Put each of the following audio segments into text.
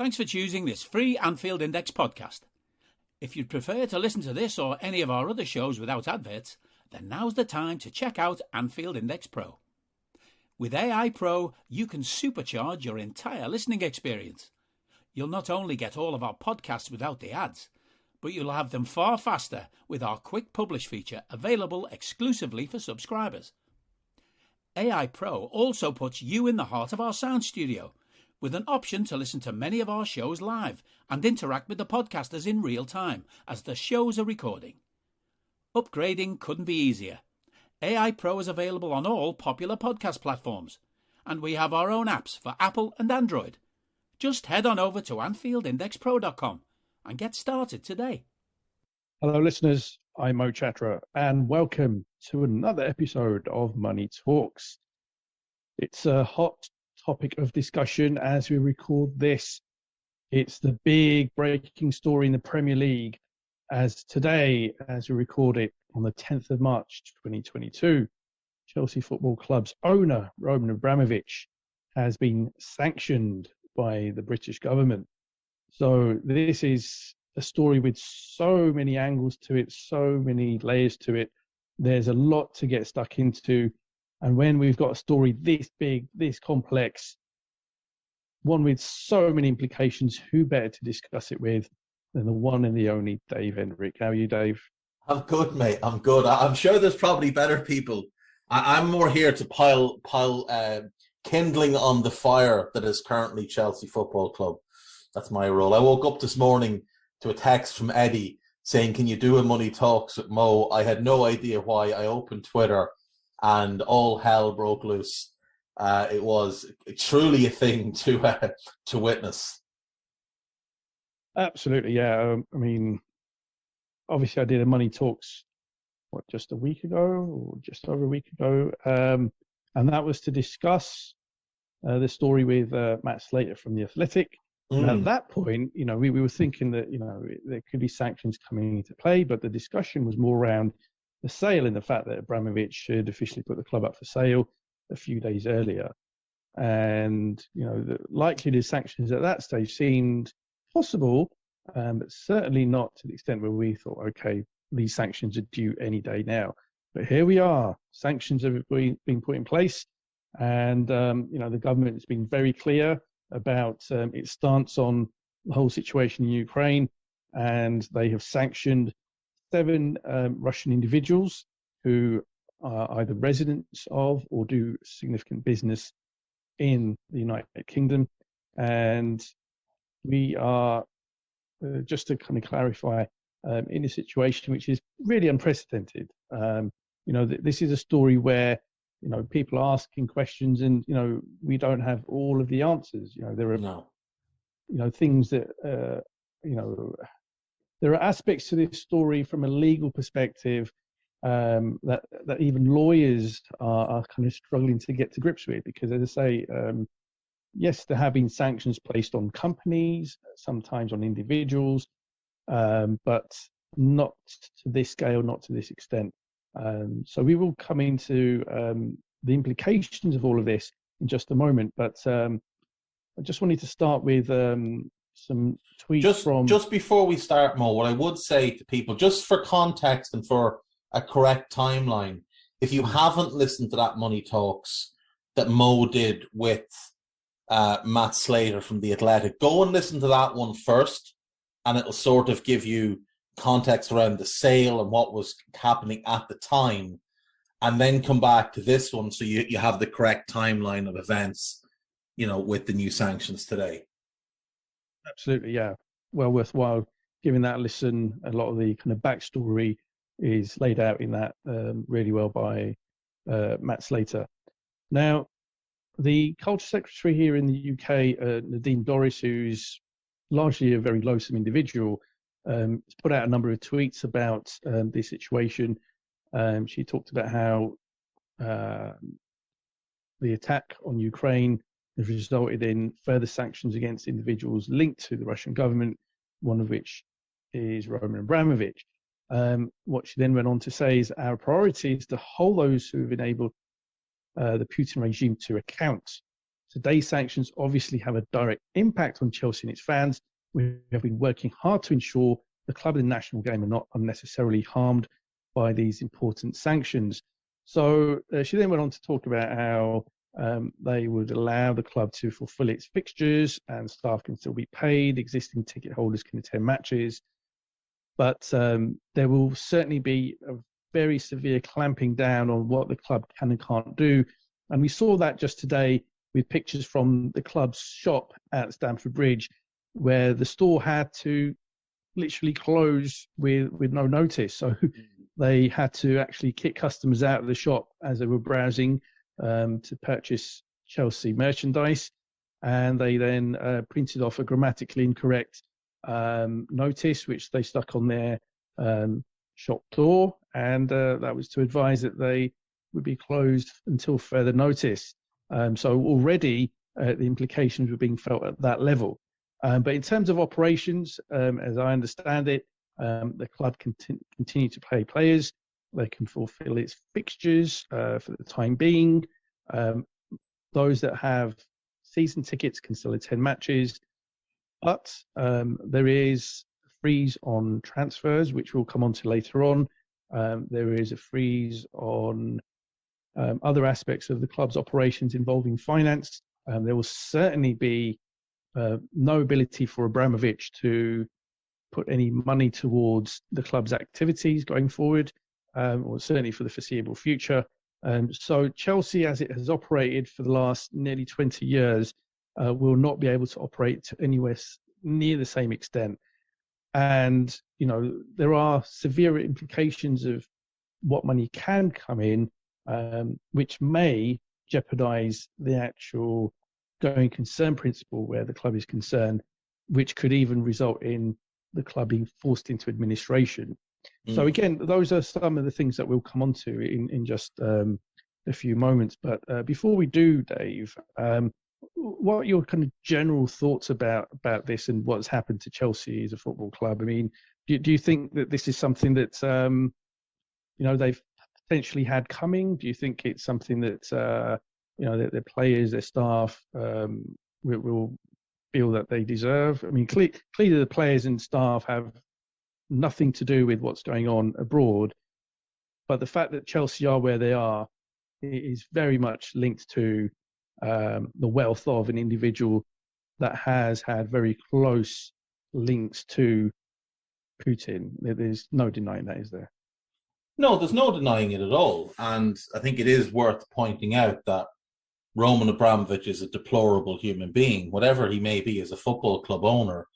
Thanks for choosing this free Anfield Index podcast. If you'd prefer to listen to this or any of our other shows without adverts, then now's the time to check out Anfield Index Pro. With AI Pro, you can supercharge your entire listening experience. You'll not only get all of our podcasts without the ads, but you'll have them far faster with our Quick Publish feature available exclusively for subscribers. AI Pro also puts you in the heart of our sound studio, with an option to listen to many of our shows live and interact with the podcasters in real time as the shows are recording. Upgrading couldn't be easier. AI Pro is available on all popular podcast platforms, and we have our own apps for Apple and Android. Just head on over to AnfieldIndexPro.com and get started today. Hello listeners, I'm Mo Chatra and welcome to another episode of Money Talks. It's a hot topic of discussion as we record this. It's the big breaking story in the Premier League as today, as we record it on the 10th of March 2022, Chelsea Football Club's owner, Roman Abramovich, has been sanctioned by the British government. So this is a story with so many angles to it, so many layers to it. There's a lot to get stuck into. And when we've got a story this big, this complex, one with so many implications, who better to discuss it with than the one and the only Dave Hendrick? How are you, Dave? I'm good, mate. I'm good. I'm sure there's probably better people. I'm more here to pile kindling on the fire that is currently Chelsea Football Club. That's my role. I woke up this morning to a text from Eddie saying, "Can you do a Money Talks with Mo?" I had no idea why. I opened Twitter and all hell broke loose. It was truly a thing to witness. Absolutely, yeah. I mean, obviously I did a Money Talks, just a week ago or just over a week ago. And that was to discuss the story with Matt Slater from The Athletic. And at that point, we were thinking that, there could be sanctions coming into play, but the discussion was more around the sale and the fact that Abramovich had officially put the club up for sale a few days earlier. And, the likelihood of sanctions at that stage seemed possible, but certainly not to the extent where we thought, okay, these sanctions are due any day now. But here we are. Sanctions have been put in place. And, the government has been very clear about its stance on the whole situation in Ukraine. And they have sanctioned 7 Russian individuals who are either residents of or do significant business in the United Kingdom. And we are, just to kind of clarify, in a situation which is really unprecedented. This is a story where, people are asking questions and, we don't have all of the answers. There are things that, there are aspects to this story from a legal perspective that even lawyers are kind of struggling to get to grips with, because as I say, yes, there have been sanctions placed on companies, sometimes on individuals, but not to this scale, not to this extent. So we will come into the implications of all of this in just a moment, but I just wanted to start with some tweets Just before we start, Mo, what I would say to people, just for context and for a correct timeline, if you haven't listened to that Money Talks that Mo did with Matt Slater from The Athletic, go and listen to that one first, and it'll sort of give you context around the sale and what was happening at the time, and then come back to this one so you have the correct timeline of events, with the new sanctions today. Absolutely, yeah. Well worthwhile giving that a listen. A lot of the kind of backstory is laid out in that really well by Matt Slater. Now, the Culture Secretary here in the UK, Nadine Dorries, who's largely a very loathsome individual, has put out a number of tweets about this situation. She talked about how the attack on Ukraine has resulted in further sanctions against individuals linked to the Russian government, one of which is Roman Abramovich. What she then went on to say is our priority is to hold those who have enabled the Putin regime to account. Today's sanctions obviously have a direct impact on Chelsea and its fans. We have been working hard to ensure the club and the national game are not unnecessarily harmed by these important sanctions. So she then went on to talk about how they would allow the club to fulfill its fixtures and staff can still be paid. Existing ticket holders can attend matches. But there will certainly be a very severe clamping down on what the club can and can't do. And we saw that just today with pictures from the club's shop at Stamford Bridge, where the store had to literally close with no notice. So they had to actually kick customers out of the shop as they were browsing to purchase Chelsea merchandise. And they then printed off a grammatically incorrect notice, which they stuck on their shop door. And that was to advise that they would be closed until further notice. So already the implications were being felt at that level. But in terms of operations, as I understand it, the club can continue to pay players. They can fulfill its fixtures for the time being. Those that have season tickets can still attend matches. But there is a freeze on transfers, which we'll come on to later on. There is a freeze on other aspects of the club's operations involving finance. There will certainly be no ability for Abramovich to put any money towards the club's activities going forward, or certainly for the foreseeable future. So Chelsea, as it has operated for the last nearly 20 years, will not be able to operate to anywhere near the same extent. And, you know, there are severe implications of what money can come in, which may jeopardize the actual going concern principle where the club is concerned, which could even result in the club being forced into administration. So again, those are some of the things that we'll come on to in just a few moments. But before we do, Dave, what are your kind of general thoughts about this and what's happened to Chelsea as a football club? I mean, do you think that this is something that you know, they've potentially had coming? Do you think it's something that you know, their players, their staff will feel that they deserve? I mean, clearly the players and staff have nothing to do with what's going on abroad, but the fact that Chelsea are where they are is very much linked to the wealth of an individual that has had very close links to Putin. There's no denying that, is there? No, there's no denying it at all. And I think it is worth pointing out that Roman Abramovich is a deplorable human being. Whatever he may be as a football club owner,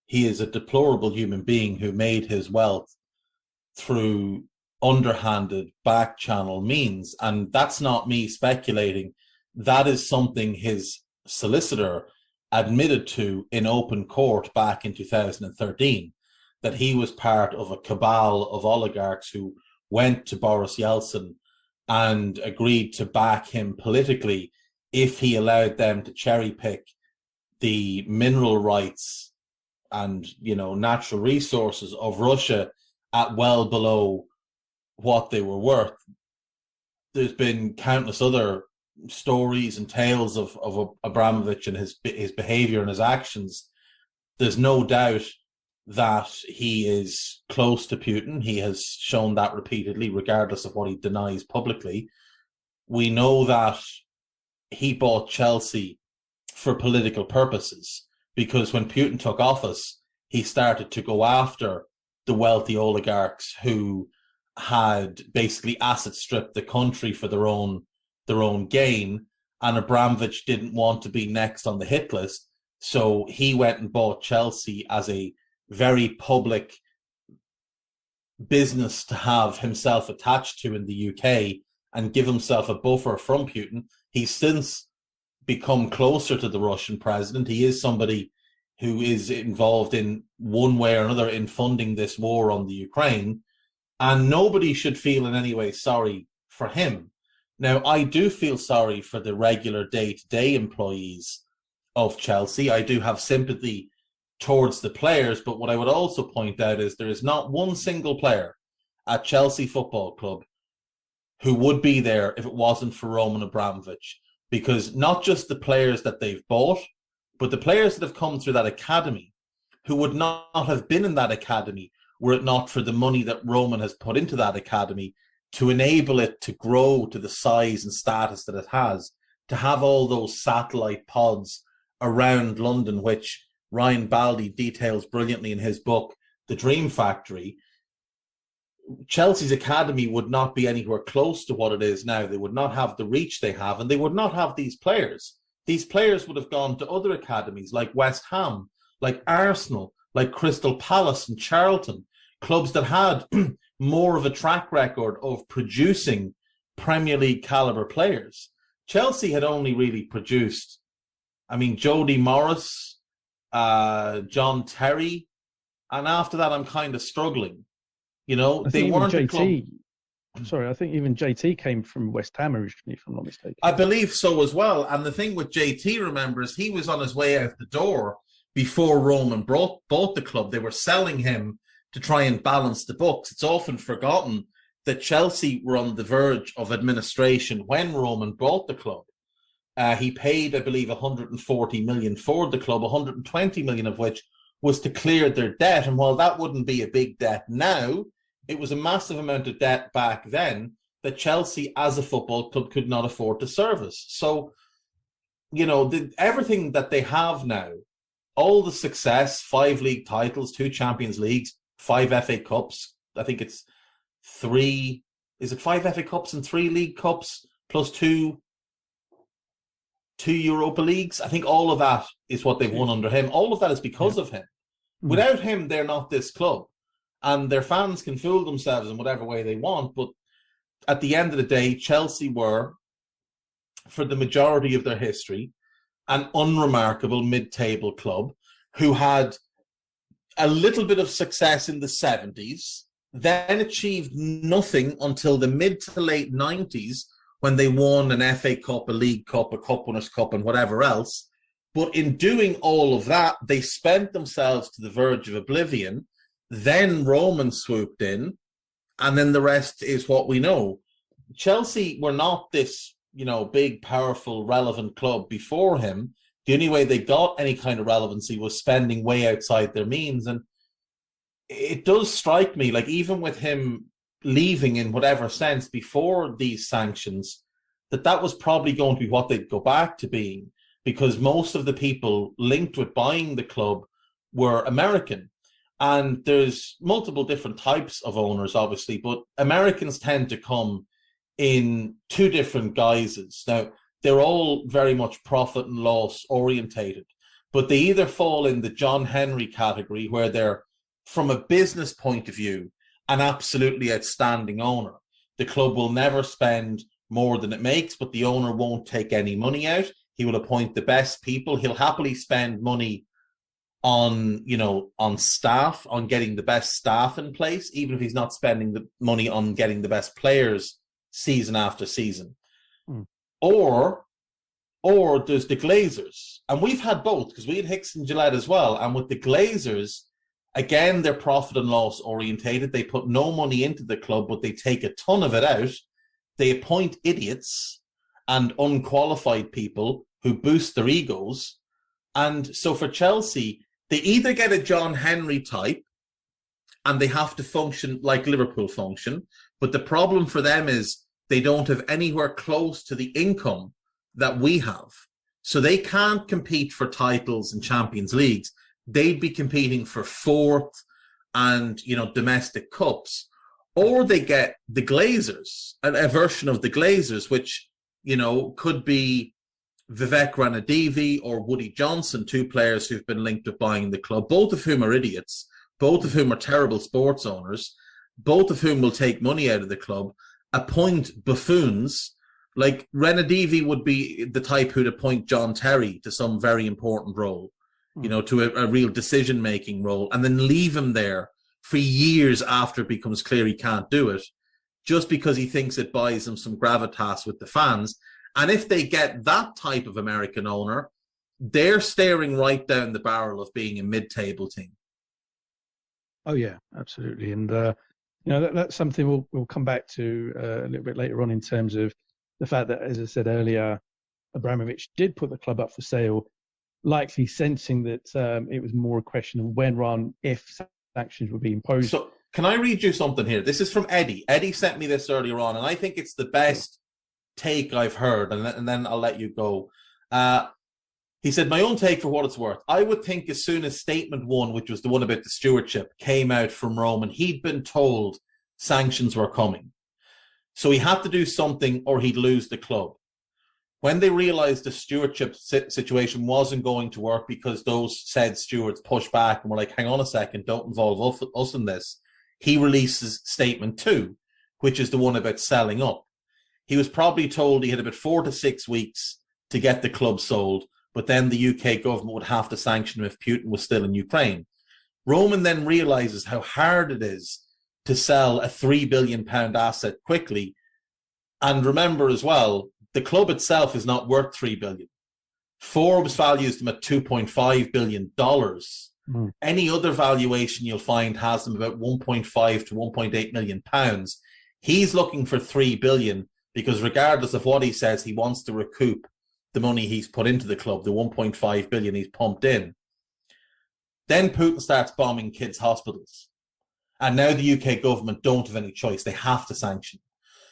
he is a deplorable human being who made his wealth through underhanded back channel means. And that's not me speculating. That is something his solicitor admitted to in open court back in 2013, that he was part of a cabal of oligarchs who went to Boris Yeltsin and agreed to back him politically if he allowed them to cherry pick the mineral rights and, you know, natural resources of Russia at well below what they were worth. There's been countless other stories and tales of Abramovich and his behavior and his actions. There's no doubt that he is close to Putin. He has shown that repeatedly, regardless of what he denies publicly. We know that he bought Chelsea for political purposes, because when Putin took office, he started to go after the wealthy oligarchs who had basically asset stripped the country for their own gain, and Abramovich didn't want to be next on the hit list, so he went and bought Chelsea as a very public business to have himself attached to in the UK and give himself a buffer from Putin. He's since become closer to the Russian president. He is somebody who is involved in one way or another in funding this war on the Ukraine, and nobody should feel in any way sorry for him. Now, I do feel sorry for the regular day-to-day employees of Chelsea. I do have sympathy towards the players, but what I would also point out is there is not one single player at Chelsea Football Club who would be there if it wasn't for Roman Abramovich. because not just the players that they've bought, but the players that have come through that academy who would not have been in that academy were it not for the money that Roman has put into that academy to enable it to grow to the size and status that it has, to have all those satellite pods around London, which Ryan Baldy details brilliantly in his book, The Dream Factory. Chelsea's academy would not be anywhere close to what it is now. They would not have the reach they have, and they would not have these players. These players would have gone to other academies like West Ham, like Arsenal, like Crystal Palace and Charlton, clubs that had more of a track record of producing Premier League caliber players. Chelsea had only really produced, Jody Morris, John Terry, and after that I'm kind of struggling. They weren't a club. Sorry, I think even JT came from West Ham originally, if I'm not mistaken. I believe so as well. And the thing with JT, remember, is he was on his way out the door before Roman bought the club. They were selling him to try and balance the books. It's often forgotten that Chelsea were on the verge of administration when Roman bought the club. He paid, I believe, 140 million for the club, 120 million of which was to clear their debt. And while that wouldn't be a big debt now, it was a massive amount of debt back then that Chelsea as a football club could not afford to service. So, everything that they have now, all the success, 5 league titles, 2 Champions Leagues, 5 FA Cups, I think it's 3, is it 5 FA Cups and 3 League Cups, plus 2 Europa Leagues? I think all of that is what they've won under him. All of that is because of him. Without him, they're not this club. And their fans can fool themselves in whatever way they want. But at the end of the day, Chelsea were, for the majority of their history, an unremarkable mid-table club who had a little bit of success in the 70s, then achieved nothing until the mid to late 90s when they won an FA Cup, a League Cup, a Cup Winners' Cup, and whatever else. But in doing all of that, they spent themselves to the verge of oblivion. Then Roman swooped in, and then the rest is what we know. Chelsea were not this, big, powerful, relevant club before him. The only way they got any kind of relevancy was spending way outside their means. And it does strike me, like even with him leaving in whatever sense before these sanctions, that was probably going to be what they'd go back to being, because most of the people linked with buying the club were American. And there's multiple different types of owners, obviously, but Americans tend to come in 2 different guises. Now, they're all very much profit and loss orientated, but they either fall in the John Henry category, where they're, from a business point of view, an absolutely outstanding owner. The club will never spend more than it makes, but the owner won't take any money out. He will appoint the best people. He'll happily spend money on staff, on getting the best staff in place, even if he's not spending the money on getting the best players season after season. Or there's the Glazers. And we've had both, because we had Hicks and Gillette as well. And with the Glazers, again, they're profit and loss orientated. They put no money into the club, but they take a ton of it out. They appoint idiots and unqualified people who boost their egos. And so for Chelsea, they either get a John Henry type and they have to function like Liverpool function. But the problem for them is they don't have anywhere close to the income that we have. So they can't compete for titles and Champions Leagues. They'd be competing for 4th and, domestic cups. Or they get the Glazers, a version of the Glazers, which, could be Vivek Ranadivi or Woody Johnson, 2 players who've been linked with buying the club, both of whom are idiots, both of whom are terrible sports owners, both of whom will take money out of the club, appoint buffoons. Like Ranadivi would be the type who'd appoint John Terry to some very important role, to a real decision-making role, and then leave him there for years after it becomes clear he can't do it, just because he thinks it buys him some gravitas with the fans. And if they get that type of American owner, they're staring right down the barrel of being a mid-table team. Oh, yeah, absolutely. And, that's something we'll come back to a little bit later on, in terms of the fact that, as I said earlier, Abramovich did put the club up for sale, likely sensing that it was more a question of when rather than if sanctions would be imposed. So can I read you something here? This is from Eddie. Eddie sent me this earlier on, and I think it's the best take I've heard, and then I'll let you go. He said, my own take for what it's worth. I would think as soon as statement one, which was the one about the stewardship, came out from Roman, he'd been told sanctions were coming. So he had to do something or he'd lose the club. When they realized the stewardship situation wasn't going to work because those said stewards pushed back and were like, hang on a second, don't involve us in this, he releases statement two, which is the one about selling up. He was probably told he had about 4 to 6 weeks to get the club sold, but then the UK government would have to sanction him if Putin was still in Ukraine. Roman then realizes how hard it is to sell a £3 billion asset quickly. And remember as well, the club itself is not worth $3 billion. Forbes values them at $2.5 billion. Any other valuation you'll find has them about 1.5 to 1.8 million pounds. He's looking for $3 billion because regardless of what he says, he wants to recoup the money he's put into the club, the 1.5 billion he's pumped in. Then Putin starts bombing kids' hospitals. And now the UK government don't have any choice. They have to sanction.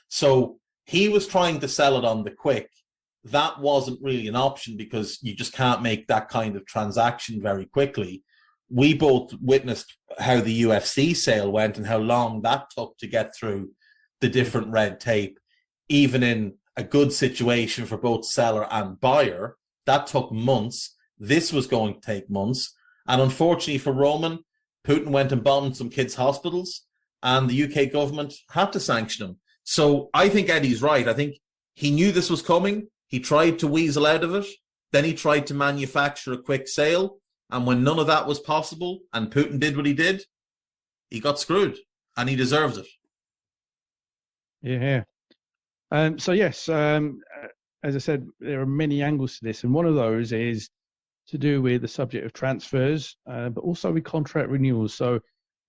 So he was trying to sell it on the quick. That wasn't really an option because you just can't make that kind of transaction very quickly. We both witnessed how the UFC sale went and how long that took to get through the different red tape, even in a good situation for both seller and buyer. That took months. This was going to take months. And unfortunately for Roman, Putin went and bombed some kids' hospitals and the UK government had to sanction him. So I think Eddie's right. I think he knew this was coming. He tried to weasel out of it. Then he tried to manufacture a quick sale. And when none of that was possible and Putin did what he did, he got screwed and he deserves it. Yeah. So yes, as I said, there are many angles to this, and one of those is to do with the subject of transfers, but also with contract renewals. So,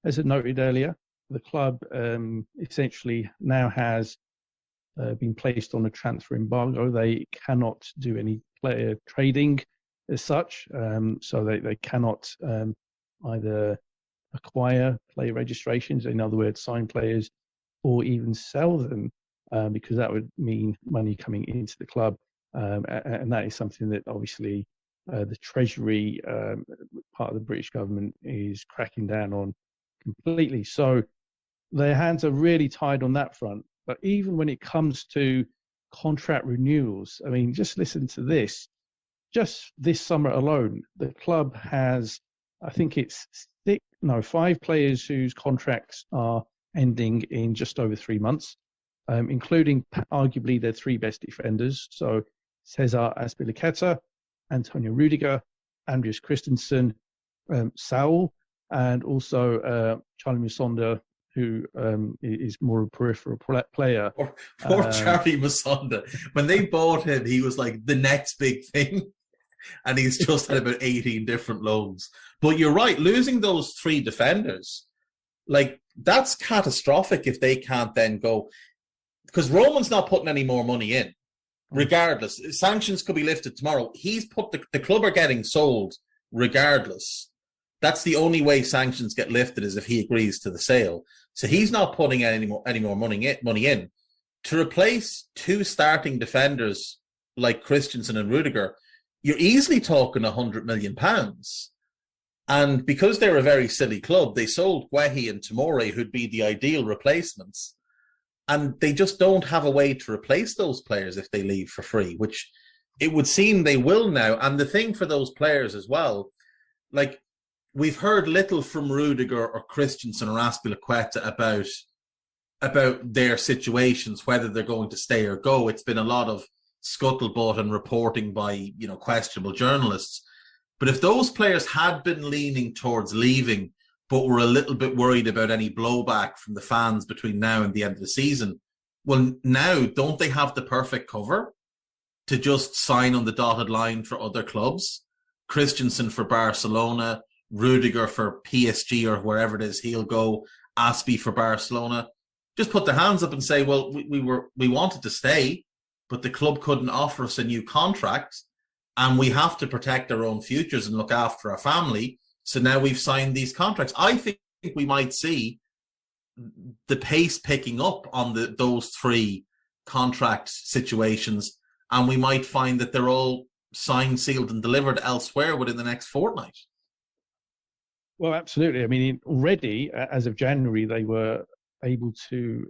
as I noted earlier, the club essentially now has been placed on a transfer embargo. They cannot do any player trading as such, so they cannot either acquire player registrations, in other words, sign players, or even sell them. Because that would mean money coming into the club. And that is something that obviously the Treasury, part of the British government, is cracking down on completely. So their hands are really tied on that front. But even when it comes to contract renewals, I mean, just listen to this. Just this summer alone, the club has, I think it's 5 players whose contracts are ending in just over 3 months. Including arguably their 3 best defenders. So Cesar Azpilicueta, Antonio Rudiger, Andreas Christensen, Saul, and also Charlie Musonda, who is more a peripheral player. Poor Charlie Musonda. When they bought him, he was like the next big thing. And he's just had about 18 different loans. But you're right, losing those 3 defenders, like that's catastrophic if they can't then go. Because Roman's not putting any more money in, regardless. Sanctions could be lifted tomorrow. He's put the club are getting sold regardless. That's the only way sanctions get lifted is if he agrees to the sale. So he's not putting any more money in. To replace 2 starting defenders like Christensen and Rudiger, you're easily talking £100 million. And because they're a very silly club, they sold Guehi and Tomori, who'd be the ideal replacements. And they just don't have a way to replace those players if they leave for free, which it would seem they will now. And the thing for those players as well, like we've heard little from Rudiger or Christensen or Azpilicueta about their situations, whether they're going to stay or go. It's been a lot of scuttlebutt and reporting by, questionable journalists. But if those players had been leaning towards leaving, but were a little bit worried about any blowback from the fans between now and the end of the season, well, now don't they have the perfect cover to just sign on the dotted line for other clubs? Christensen for Barcelona, Rudiger for PSG or wherever it is he'll go, Aspi for Barcelona. Just put their hands up and say, well, we wanted to stay. but the club couldn't offer us a new contract, and we have to protect our own futures and look after our family. So now we've signed these contracts. I think we might see the pace picking up on those three contract situations, and we might find that they're all signed, sealed, and delivered elsewhere within the next fortnight. Well, absolutely. I mean, already as of January, they were able to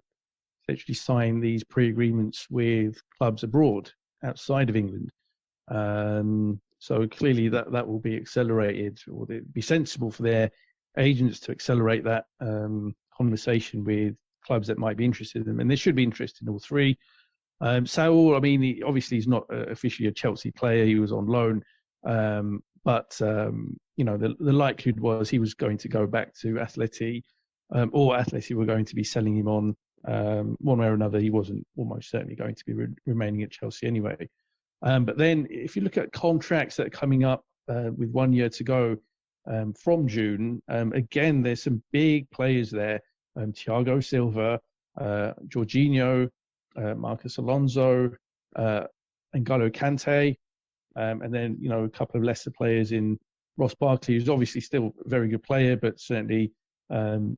essentially sign these pre-agreements with clubs abroad outside of England. So clearly that will be accelerated, or it'd be sensible for their agents to accelerate that conversation with clubs that might be interested in them. And they should be interested in all three. Saul, I mean, obviously he's not officially a Chelsea player. He was on loan. But the likelihood was he was going to go back to Atleti, or Atleti were going to be selling him on one way or another. He wasn't almost certainly going to be remaining at Chelsea anyway. But then if you look at contracts that are coming up with 1 year to go from June, again, there's some big players there. Thiago Silva, Jorginho, Marcus Alonso, N'Golo Kante, and then, a couple of lesser players in Ross Barkley, who's obviously still a very good player, but certainly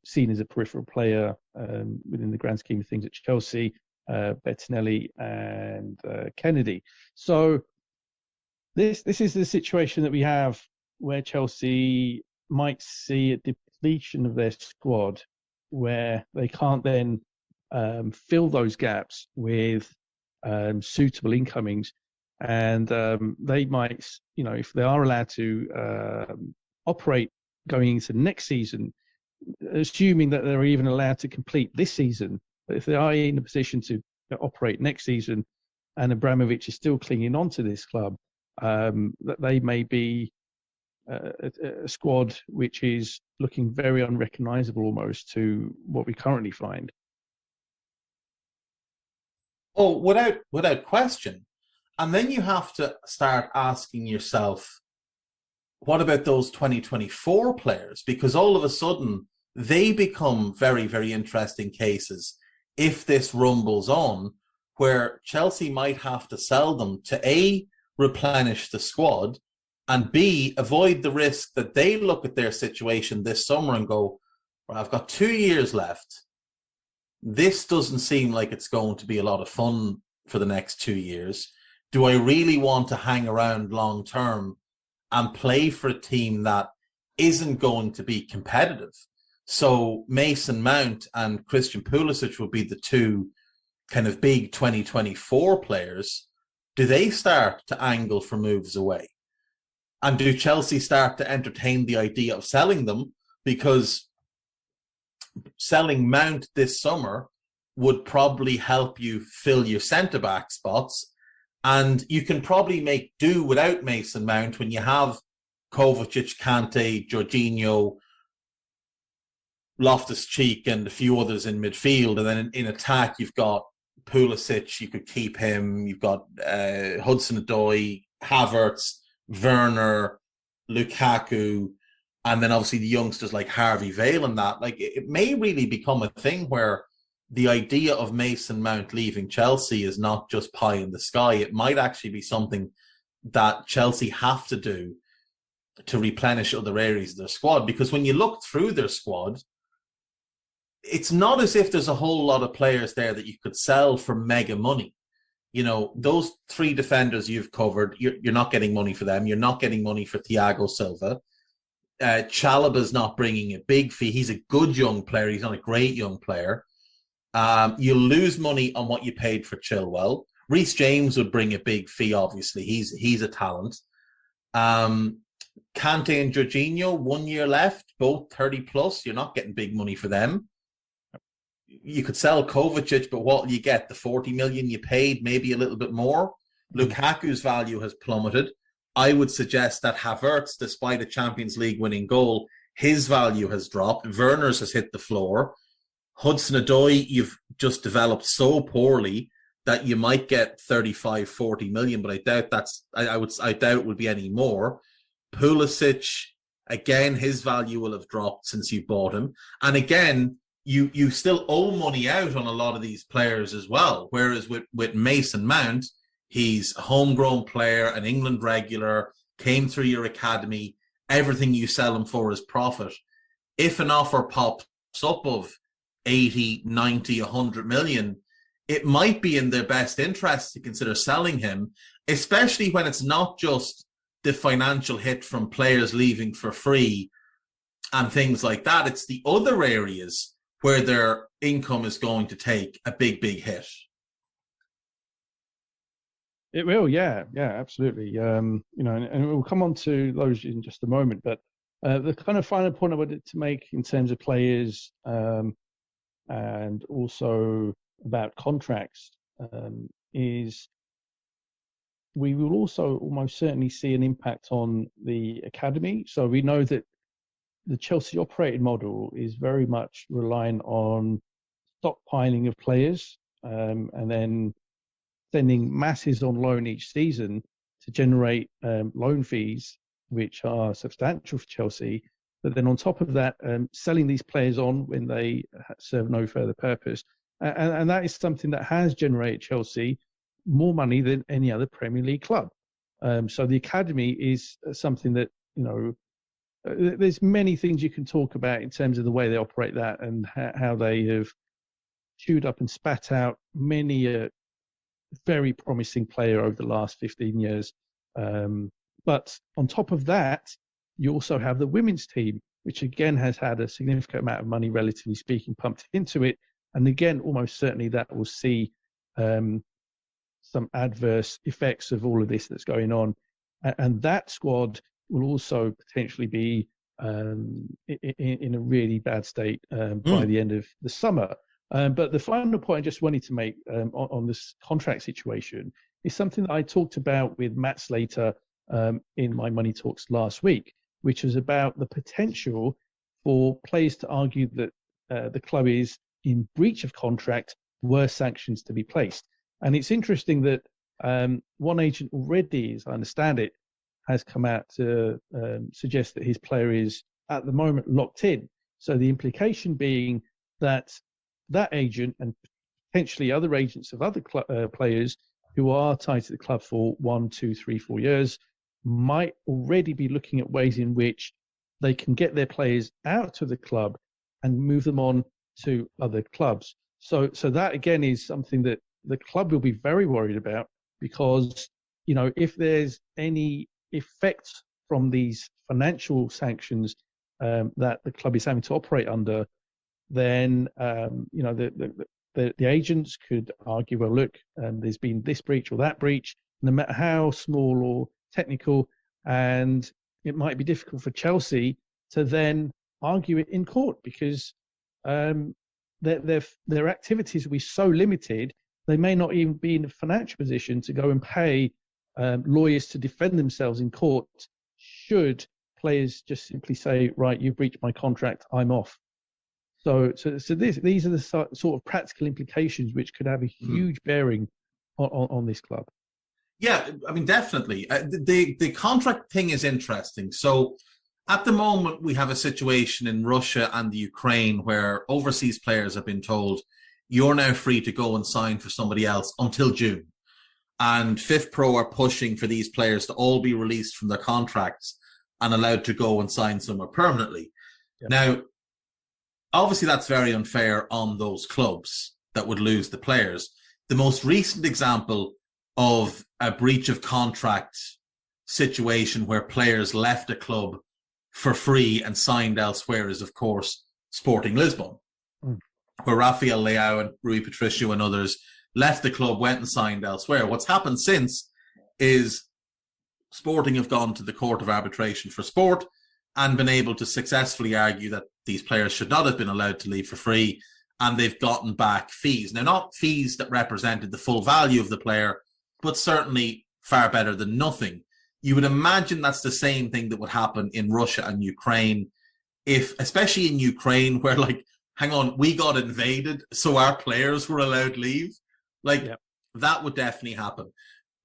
seen as a peripheral player within the grand scheme of things at Chelsea, Bettinelli and Kennedy. So this is the situation that we have where Chelsea might see a depletion of their squad, where they can't then fill those gaps with suitable incomings. And they might, if they are allowed to operate going into next season, assuming that they're even allowed to complete this season, but if they are in a position to operate next season and Abramovich is still clinging on to this club, that they may be a squad which is looking very unrecognisable almost to what we currently find. Oh, without question. And then you have to start asking yourself, what about those 2024 players? Because all of a sudden, they become very, very interesting cases if this rumbles on, where Chelsea might have to sell them to A, replenish the squad, and B, avoid the risk that they look at their situation this summer and go, well, I've got 2 years left. This doesn't seem like it's going to be a lot of fun for the next 2 years. Do I really want to hang around long term and play for a team that isn't going to be competitive? So Mason Mount and Christian Pulisic will be the two kind of big 2024 players. Do they start to angle for moves away? And do Chelsea start to entertain the idea of selling them? Because selling Mount this summer would probably help you fill your centre-back spots. And you can probably make do without Mason Mount when you have Kovacic, Kante, Jorginho, Loftus-Cheek and a few others in midfield. And then in attack, you've got Pulisic, you could keep him. You've got Hudson-Odoi, Havertz, Werner, Lukaku, and then obviously the youngsters like Harvey Vale and that. Like, it may really become a thing where the idea of Mason Mount leaving Chelsea is not just pie in the sky. It might actually be something that Chelsea have to do to replenish other areas of their squad. Because when you look through their squad, it's not as if there's a whole lot of players there that you could sell for mega money. Those three defenders you've covered, you're not getting money for them. You're not getting money for Thiago Silva. Chalobah's not bringing a big fee. He's a good young player. He's not a great young player. You'll lose money on what you paid for Chilwell. Reece James would bring a big fee, obviously. He's a talent. Kante and Jorginho, 1 year left, both 30 plus. You're not getting big money for them. You could sell Kovacic, but what will you get? The 40 million you paid, maybe a little bit more. Lukaku's value has plummeted. I would suggest that Havertz, despite a Champions League winning goal, his value has dropped. Werner's has hit the floor. Hudson-Odoi, you've just developed so poorly that you might get 35, 40 million, but I doubt I doubt it would be any more. Pulisic, again, his value will have dropped since you bought him. And again, you still owe money out on a lot of these players as well. Whereas with Mason Mount, he's a homegrown player, an England regular, came through your academy. Everything you sell him for is profit. If an offer pops up of 80, 90, 100 million, it might be in their best interest to consider selling him, especially when it's not just the financial hit from players leaving for free and things like that. It's the other areas where their income is going to take a big, big hit. It will, yeah, absolutely. And we'll come on to those in just a moment. But the kind of final point I wanted to make in terms of players and also about contracts is we will also almost certainly see an impact on the academy. So we know that the Chelsea operating model is very much relying on stockpiling of players and then sending masses on loan each season to generate loan fees, which are substantial for Chelsea. But then on top of that, selling these players on when they serve no further purpose. And that is something that has generated Chelsea more money than any other Premier League club. So the academy is something that, there's many things you can talk about in terms of the way they operate that and how they have chewed up and spat out many very promising player over the last 15 years. But on top of that, you also have the women's team, which again has had a significant amount of money, relatively speaking, pumped into it. And again, almost certainly that will see some adverse effects of all of this that's going on. And that squad will also potentially be in a really bad state by the end of the summer. But the final point I just wanted to make on this contract situation is something that I talked about with Matt Slater in my Money Talks last week, which was about the potential for players to argue that the club is in breach of contract were sanctions to be placed. And it's interesting that one agent already, as I understand it, has come out to suggest that his player is at the moment locked in. So the implication being that that agent and potentially other agents of other players who are tied to the club for 1, 2, 3, 4 years might already be looking at ways in which they can get their players out of the club and move them on to other clubs. So that again is something that the club will be very worried about, because if there's any effect from these financial sanctions that the club is having to operate under, then the agents could argue, well, look, there's been this breach or that breach, no matter how small or technical, and it might be difficult for Chelsea to then argue it in court because their activities will be so limited, they may not even be in a financial position to go and pay lawyers to defend themselves in court should players just simply say, right, you've breached my contract, I'm off. So these are the sort of practical implications which could have a huge bearing on this club. Yeah, I mean, definitely. The contract thing is interesting. So at the moment, we have a situation in Russia and the Ukraine where overseas players have been told, you're now free to go and sign for somebody else until June. And FIFPro are pushing for these players to all be released from their contracts and allowed to go and sign somewhere permanently. Yep. Now, obviously, that's very unfair on those clubs that would lose the players. The most recent example of a breach of contract situation where players left a club for free and signed elsewhere is, of course, Sporting Lisbon, where Rafael Leao and Rui Patricio and others left the club, went and signed elsewhere. What's happened since is Sporting have gone to the Court of Arbitration for Sport and been able to successfully argue that these players should not have been allowed to leave for free, and they've gotten back fees. Now, not fees that represented the full value of the player, but certainly far better than nothing. You would imagine that's the same thing that would happen in Russia and Ukraine, especially in Ukraine, where, like, hang on, we got invaded, so our players were allowed leave. That would definitely happen.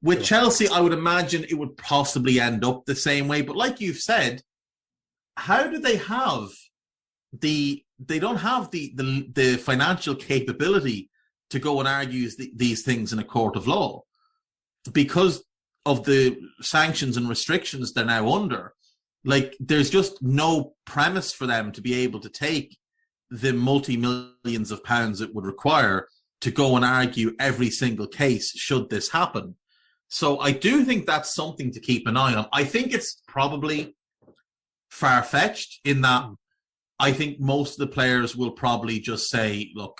With Chelsea, I would imagine it would possibly end up the same way. But like you've said, how do they have they don't have the financial capability to go and argue these things in a court of law because of the sanctions and restrictions they're now under. Like, there's just no premise for them to be able to take the multi-millions of pounds it would require to go and argue every single case should this happen. So I do think that's something to keep an eye on. I think it's probably far-fetched in that I think most of the players will probably just say, look,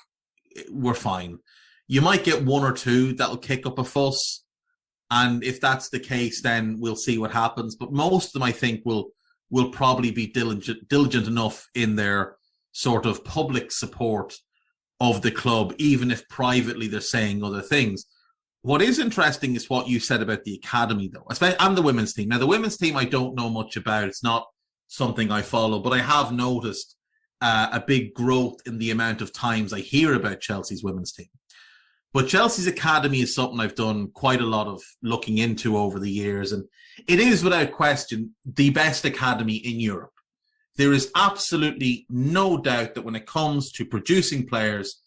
we're fine. You might get one or two that'll kick up a fuss. And if that's the case, then we'll see what happens. But most of them, I think, will probably be diligent enough in their sort of public support of the club, even if privately they're saying other things. What is interesting is what you said about the academy, though, and the women's team. Now, the women's team I don't know much about. It's not something I follow, but I have noticed a big growth in the amount of times I hear about Chelsea's women's team. But Chelsea's academy is something I've done quite a lot of looking into over the years, and it is without question the best academy in Europe. There is absolutely no doubt that when it comes to producing players,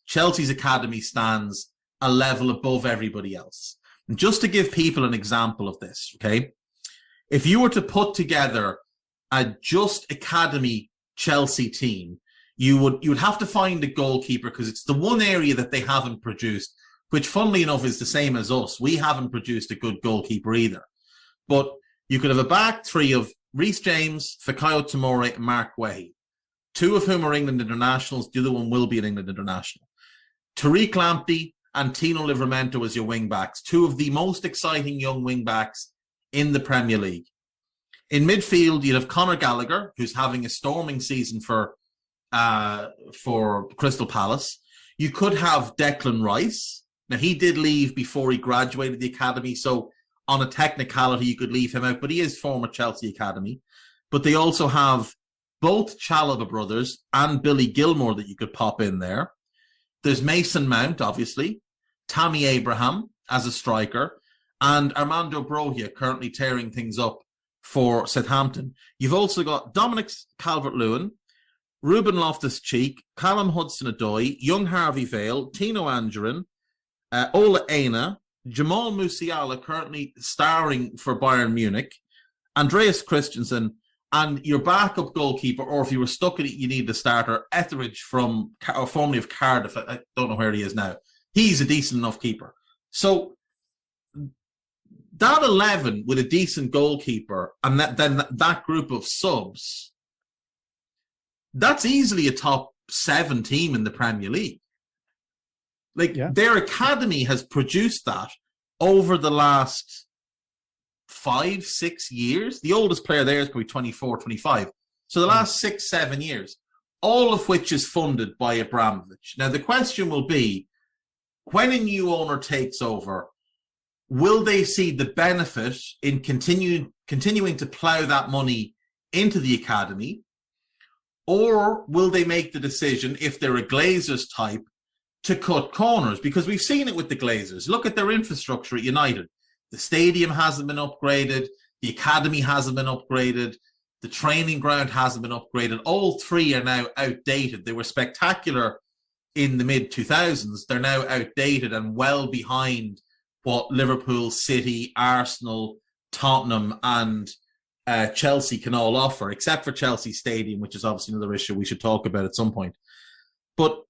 Chelsea's academy stands a level above everybody else. And just to give people an example of this, okay? If you were to put together a just academy Chelsea team, you would have to find a goalkeeper because it's the one area that they haven't produced, which funnily enough is the same as us. We haven't produced a good goalkeeper either. But you could have a back three of Reece James, Fikayo Tomori, and Mark Guehi, two of whom are England internationals. The other one will be an England international. Tariq Lamptey and Tino Livramento as your wing-backs, two of the most exciting young wing-backs in the Premier League. In midfield, you'd have Conor Gallagher, who's having a storming season for Crystal Palace. You could have Declan Rice. Now, he did leave before he graduated the academy, so on a technicality, you could leave him out, but he is former Chelsea academy. But they also have both Chalobah brothers and Billy Gilmore that you could pop in there. There's Mason Mount, obviously, Tammy Abraham as a striker, and Armando Broja currently tearing things up for Southampton. You've also got Dominic Calvert-Lewin, Ruben Loftus-Cheek, Callum Hudson-Odoi, young Harvey Vale, Tino Angerin, Ola Aina, Jamal Musiala, currently starring for Bayern Munich, Andreas Christensen, and your backup goalkeeper, or if you were stuck at it, you need the starter, Etheridge formerly of Cardiff. I don't know where he is now. He's a decent enough keeper. So that 11 with a decent goalkeeper and then that group of subs, that's easily a top 7 team in the Premier League. Their academy has produced that over the last 5-6 years. The oldest player there is probably 24, 25. So the last 6-7 years, all of which is funded by Abramovich. Now, the question will be, when a new owner takes over, will they see the benefit in continuing to plough that money into the academy? Or will they make the decision, if they're a Glazers type, to cut corners? Because we've seen it with the Glazers. Look at their infrastructure at United. The stadium hasn't been upgraded. The academy hasn't been upgraded. The training ground hasn't been upgraded. All three are now outdated. They were spectacular in the mid-2000s. They're now outdated and well behind what Liverpool, City, Arsenal, Tottenham, and Chelsea can all offer, except for Chelsea Stadium, which is obviously another issue we should talk about at some point. But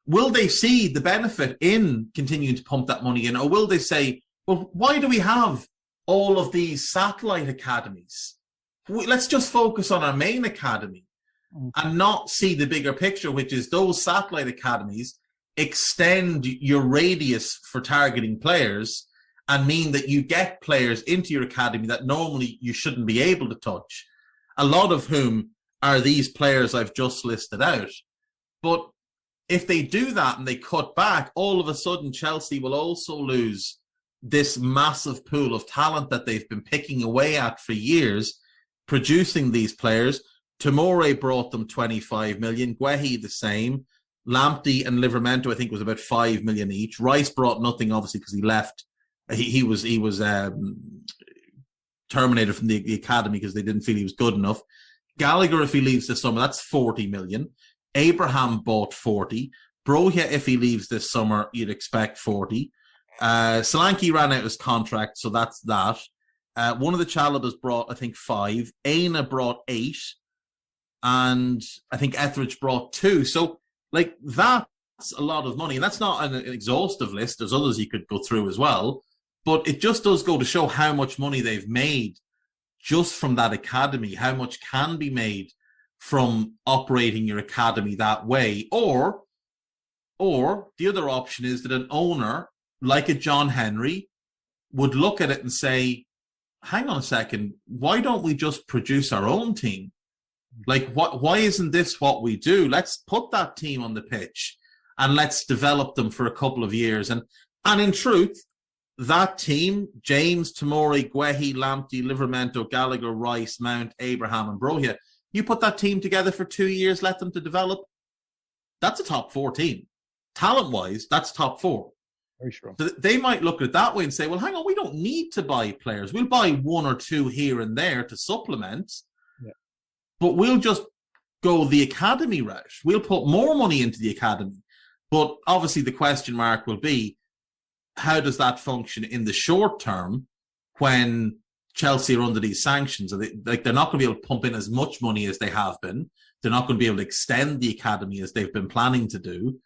will they see the benefit in continuing to pump that money in, or will they say, well, why do we have all of these satellite academies? Let's just focus on our main academy and not see the bigger picture, which is those satellite academies extend your radius for targeting players and mean that you get players into your academy that normally you shouldn't be able to touch, a lot of whom are these players I've just listed out. But if they do that and they cut back, all of a sudden Chelsea will also lose this massive pool of talent that they've been picking away at for years, producing these players. Tomori brought them 25 million, Guehi the same, Lamptey and Livramento I think was about 5 million each. Rice brought nothing obviously because he left. He was terminated from the academy because they didn't feel he was good enough. Gallagher, if he leaves this summer, that's 40 million. Abraham bought 40. Broja, if he leaves this summer, you'd expect 40. Solanke ran out his contract, so that's that. One of the Chalobahs brought, I think, 5. Aina brought 8. And I think Etheridge brought 2. So, like, that's a lot of money. And that's not an exhaustive list. There's others you could go through as well. But it just does go to show how much money they've made just from that academy, how much can be made from operating your academy that way. Or the other option is that an owner, like a John Henry, would look at it and say, hang on a second, why don't we just produce our own team? Like, why isn't this what we do? Let's put that team on the pitch and let's develop them for a couple of years. And in truth, that team, James, Tamori, Guehi, Lamptey, Livermento, Gallagher, Rice, Mount, Abraham, and Broja, you put that team together for 2 years, let them to develop, that's a top 4 team. Talent-wise, that's top 4. Very strong. So they might look at it that way and say, well, hang on, we don't need to buy players. We'll buy 1 or 2 here and there to supplement, but we'll just go the academy route. We'll put more money into the academy. But obviously the question mark will be, how does that function in the short term when Chelsea are under these sanctions? They're not going to be able to pump in as much money as they have been. They're not going to be able to extend the academy as they've been planning to do.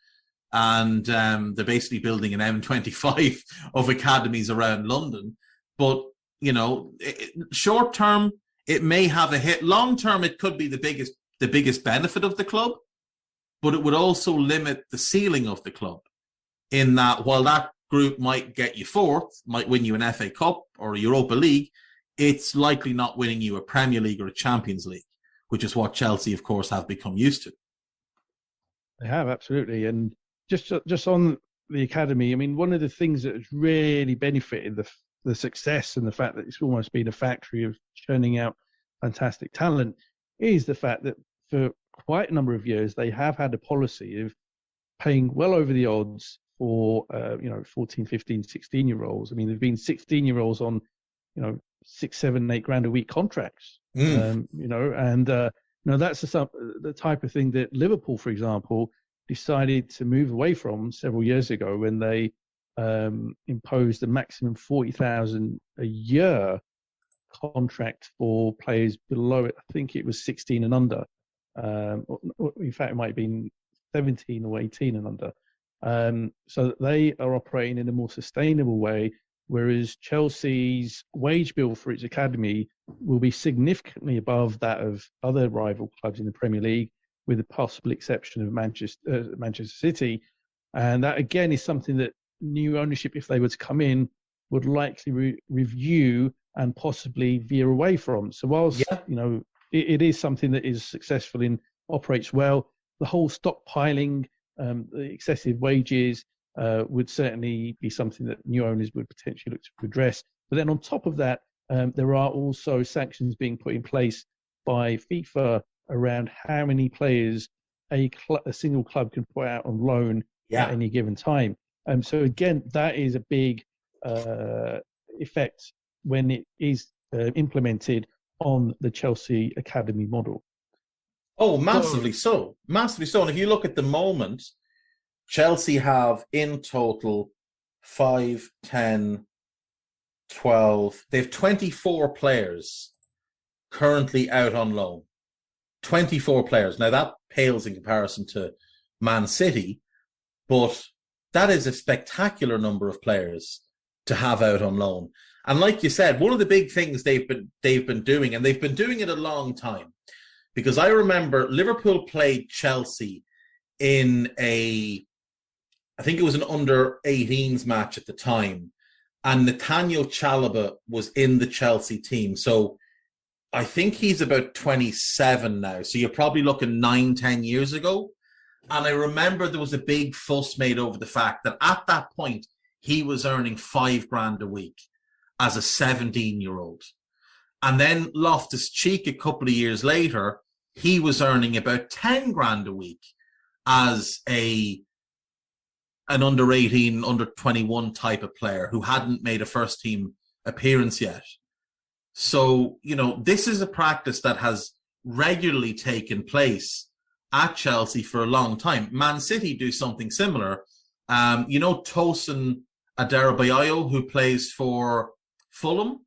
And they're basically building an M25 of academies around London. But, you know, short term, it may have a hit. Long term, it could be the biggest benefit of the club, but it would also limit the ceiling of the club in that while that group might get you 4th, might win you an FA Cup or a Europa League, it's likely not winning you a Premier League or a Champions League, which is what Chelsea, of course, have become used to. They have, absolutely. And just on the academy, I mean, one of the things that has really benefited the success and the fact that it's almost been a factory of churning out fantastic talent is the fact that for quite a number of years, they have had a policy of paying well over the odds for 14, 15, 16-year-olds. I mean, there've been 16-year-olds on 6, 7, 8 grand a week contracts. And that's the type of thing that Liverpool, for example, decided to move away from several years ago when they imposed a maximum 40,000 a year contract for players below it. I think it was 16 and under. In fact, it might have been 17 or 18 and under. So they are operating in a more sustainable way, whereas Chelsea's wage bill for its academy will be significantly above that of other rival clubs in the Premier League, with the possible exception of Manchester City. And that, again, is something that new ownership, if they were to come in, would likely review and possibly veer away from. So whilst, it is something that is successful and operates well, the whole stockpiling, the excessive wages would certainly be something that new owners would potentially look to address. But then on top of that, there are also sanctions being put in place by FIFA around how many players a single club can put out on loan at any given time. So again, that is a big effect when it is implemented on the Chelsea academy model. Oh, massively so. Massively so. And if you look at the moment, Chelsea have in total 5, 10, 12. They have 24 players currently out on loan. 24 players. Now, that pales in comparison to Man City, but that is a spectacular number of players to have out on loan. And like you said, one of the big things they've been doing, and they've been doing it a long time, because I remember Liverpool played Chelsea in I think it was an under-18s match at the time, and Nathaniel Chalobah was in the Chelsea team. So I think he's about 27 now. So you're probably looking 9-10 years ago. And I remember there was a big fuss made over the fact that at that point, he was earning $5,000 a week as a 17-year-old. And then Loftus-Cheek, a couple of years later, he was earning about $10,000 a week as an under-18, under-21 type of player who hadn't made a first-team appearance yet. So, this is a practice that has regularly taken place at Chelsea for a long time. Man City do something similar. Tosin Adarabioyo, who plays for Fulham.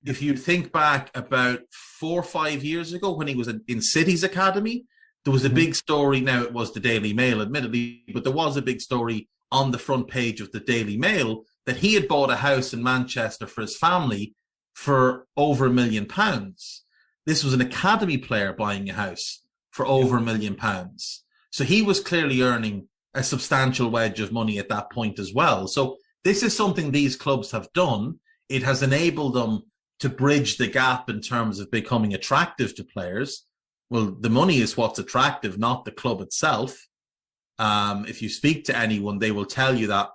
If you think back about 4 or 5 years ago when he was in City's academy, there was a big story. Now, it was the Daily Mail, admittedly, but there was a big story on the front page of the Daily Mail that he had bought a house in Manchester for his family for over £1 million. This was an academy player buying a house for over £1 million. So he was clearly earning a substantial wedge of money at that point as well. So this is something these clubs have done. It has enabled them to bridge the gap in terms of becoming attractive to players. Well, the money is what's attractive, not the club itself. If you speak to anyone, they will tell you that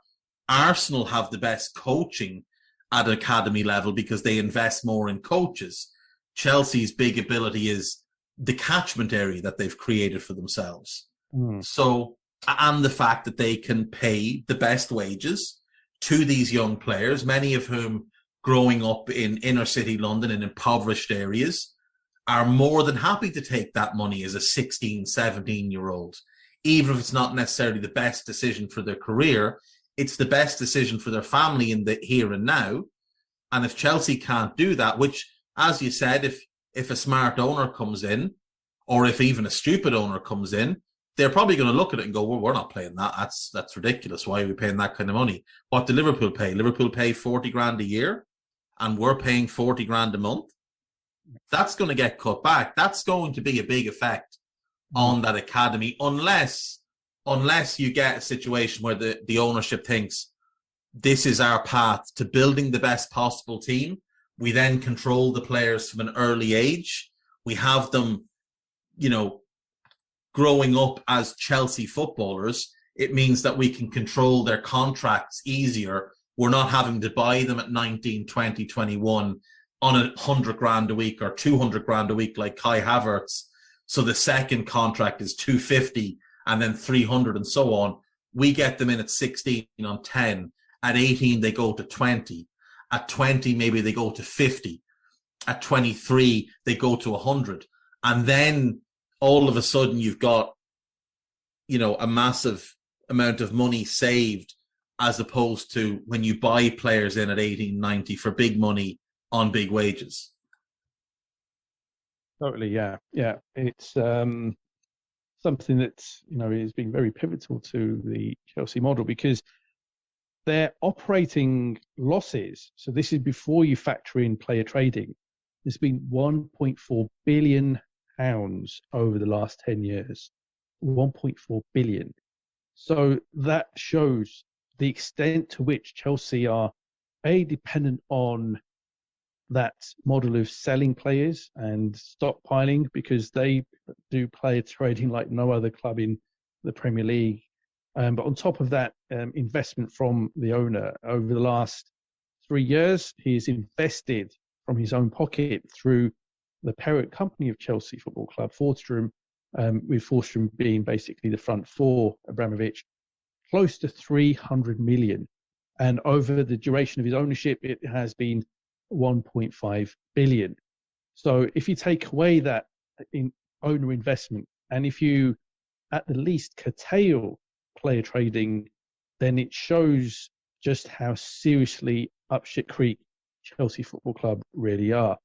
Arsenal have the best coaching at academy level because they invest more in coaches. Chelsea's big ability is the catchment area that they've created for themselves. So, and the fact that they can pay the best wages to these young players, many of whom growing up in inner city London in impoverished areas, are more than happy to take that money as a 16, 17-year-old. Even if it's not necessarily the best decision for their career, it's the best decision for their family in the here and now. And if Chelsea can't do that, which, as you said, if a smart owner comes in, or if even a stupid owner comes in, they're probably going to look at it and go, well, we're not paying that. That's ridiculous. Why are we paying that kind of money? What do Liverpool pay? Liverpool pay 40 grand a year, and we're paying 40 grand a month. That's going to get cut back. That's going to be a big effect on that academy, unless you get a situation where the ownership thinks this is our path to building the best possible team. We then control the players from an early age. We have them, growing up as Chelsea footballers. It means that we can control their contracts easier. We're not having to buy them at 19, 20, 21 on 100 grand a week or 200 grand a week like Kai Havertz. So the second contract is 250 and then 300 and so on. We get them in at 16 on 10. At 18, they go to 20. At 20, maybe they go to 50. At 23, they go to 100. And then all of a sudden you've got, a massive amount of money saved, as opposed to when you buy players in at 18, 90 for big money on big wages. Totally, yeah. It's something that has been very pivotal to the Chelsea model, because their operating losses, so this is before you factor in player trading, there's been £1.4 billion over the last 10 years. 1.4 billion. So that shows the extent to which Chelsea are dependent on that model of selling players and stockpiling, because they do player trading like no other club in the Premier League. But on top of that, investment from the owner over the last 3 years, he's invested from his own pocket through the parent company of Chelsea Football Club, Forstrom, with Forstrom being basically the front for Abramovich, close to 300 million. And over the duration of his ownership, it has been 1.5 billion. So if you take away that in owner investment, and if you at the least curtail player trading, then it shows just how seriously up shit creek Chelsea Football Club really are.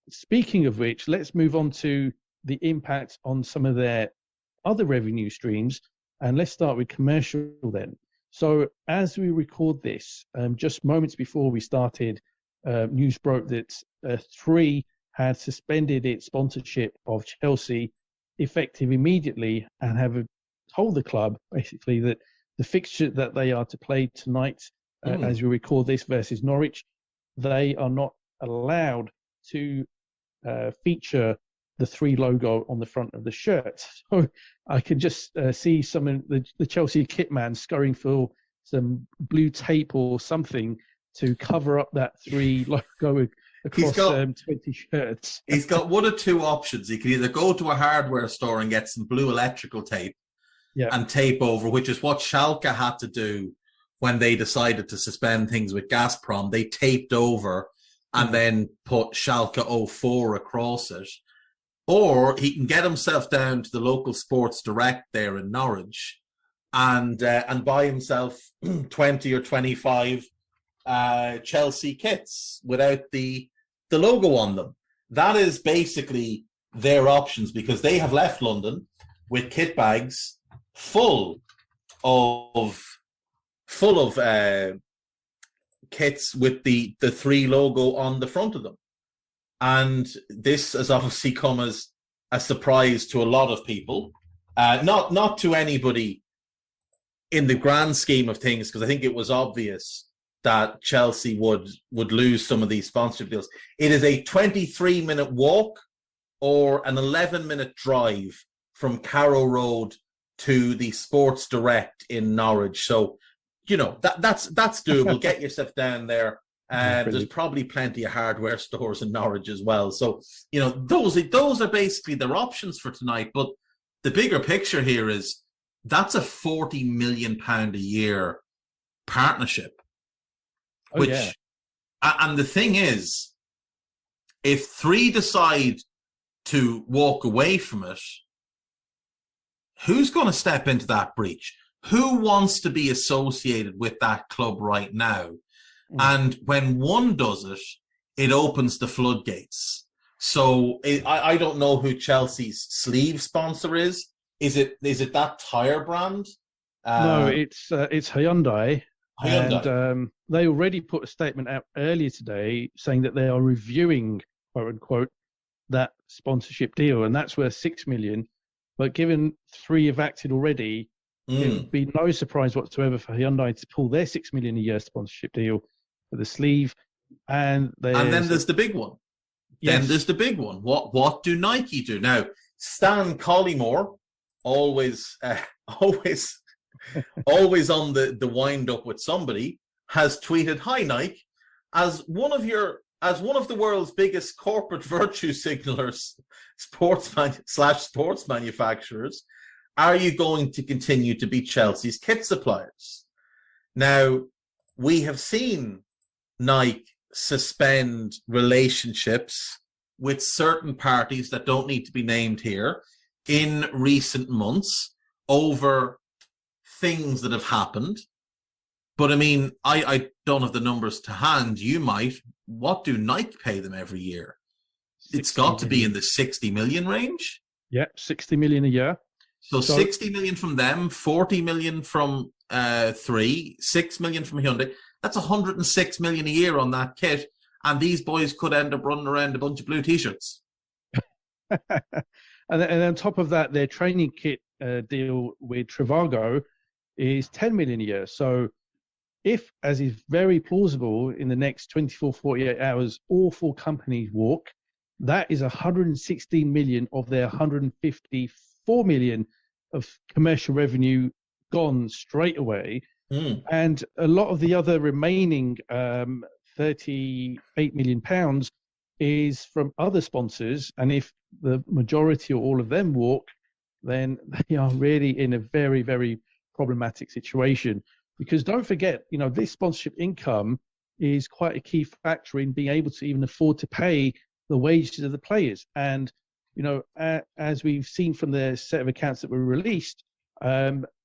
Speaking of which, let's move on to the impact on some of their other revenue streams, and let's start with commercial then. So as we record this, just moments before we started, news broke that Three had suspended its sponsorship of Chelsea effective immediately, and have told the club basically that the fixture that they are to play tonight, as we record this, versus Norwich, they are not allowed to feature the Three logo on the front of the shirt. So I can just see some of the Chelsea kit man scurrying for some blue tape or something to cover up that Three logo across 20 shirts. He's got one or two options. He can either go to a hardware store and get some blue electrical tape and tape over, which is what Schalke had to do when they decided to suspend things with Gazprom. They taped over and then put Schalke 04 across it. or he can get himself down to the local Sports Direct there in Norwich and buy himself 20 or 25 Chelsea kits without the logo on them. That is basically their options, because they have left London with kit bags full of kits with the 3 logo on the front of them. And this has obviously come as a surprise to a lot of people, not to anybody in the grand scheme of things, because I think it was obvious that Chelsea would lose some of these sponsorship deals. It is a 23-minute walk or an 11-minute drive from Carrow Road to the Sports Direct in Norwich. So, that's doable. Get yourself down there. There's probably plenty of hardware stores in Norwich as well. So, those are basically their options for tonight. But the bigger picture here is that's a £40 million a year partnership. And the thing is, if 3 decide to walk away from it, who's going to step into that breach? Who wants to be associated with that club right now? And when one does it, it opens the floodgates. So I don't know who Chelsea's sleeve sponsor is. Is it that tire brand? No, it's Hyundai. And they already put a statement out earlier today saying that they are reviewing, quote unquote, that sponsorship deal, and that's worth $6 million. But given 3 have acted already, it would be no surprise whatsoever for Hyundai to pull their $6 million a year sponsorship deal for the sleeve. And then there's the big one. Yes. Then there's the big one. What do Nike do now? Stan Collymore, always always on the wind up with somebody, has tweeted, "Hi Nike, as one of the world's biggest corporate virtue signalers, sports manufacturers, are you going to continue to be Chelsea's kit suppliers?" Now, we have seen Nike suspend relationships with certain parties that don't need to be named here in recent months over things that have happened. But I mean, I don't have the numbers to hand. You might. What do Nike pay them every year? It's got to be in the 60 million range. Yeah, 60 million a year. So 60 million from them, 40 million from 3, 6 million from Hyundai. That's 106 million a year on that kit. And these boys could end up running around a bunch of blue T-shirts. And on top of that, their training kit deal with Trivago is 10 million a year. So if, as is very plausible, in the next 24, 48 hours, all 4 companies walk, that is 116 million of their 154 million of commercial revenue gone straight away. And a lot of the other remaining 38 million pounds is from other sponsors. And if the majority or all of them walk, then they are really in a very, very problematic situation. Because don't forget, this sponsorship income is quite a key factor in being able to even afford to pay the wages of the players. And, as we've seen from the set of accounts that were released,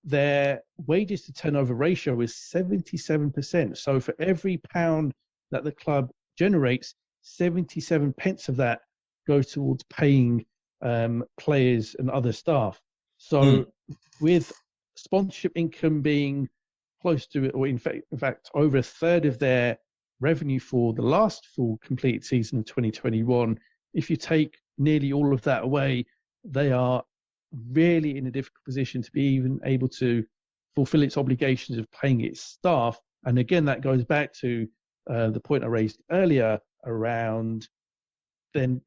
their wages to turnover ratio is 77%. So for every pound that the club generates, 77 pence of that goes towards paying players and other staff. So with sponsorship income being close to, or in fact, over a third of their revenue for the last full completed season of 2021, if you take nearly all of that away, they are really in a difficult position to be even able to fulfill its obligations of paying its staff. And again, that goes back to the point I raised earlier around then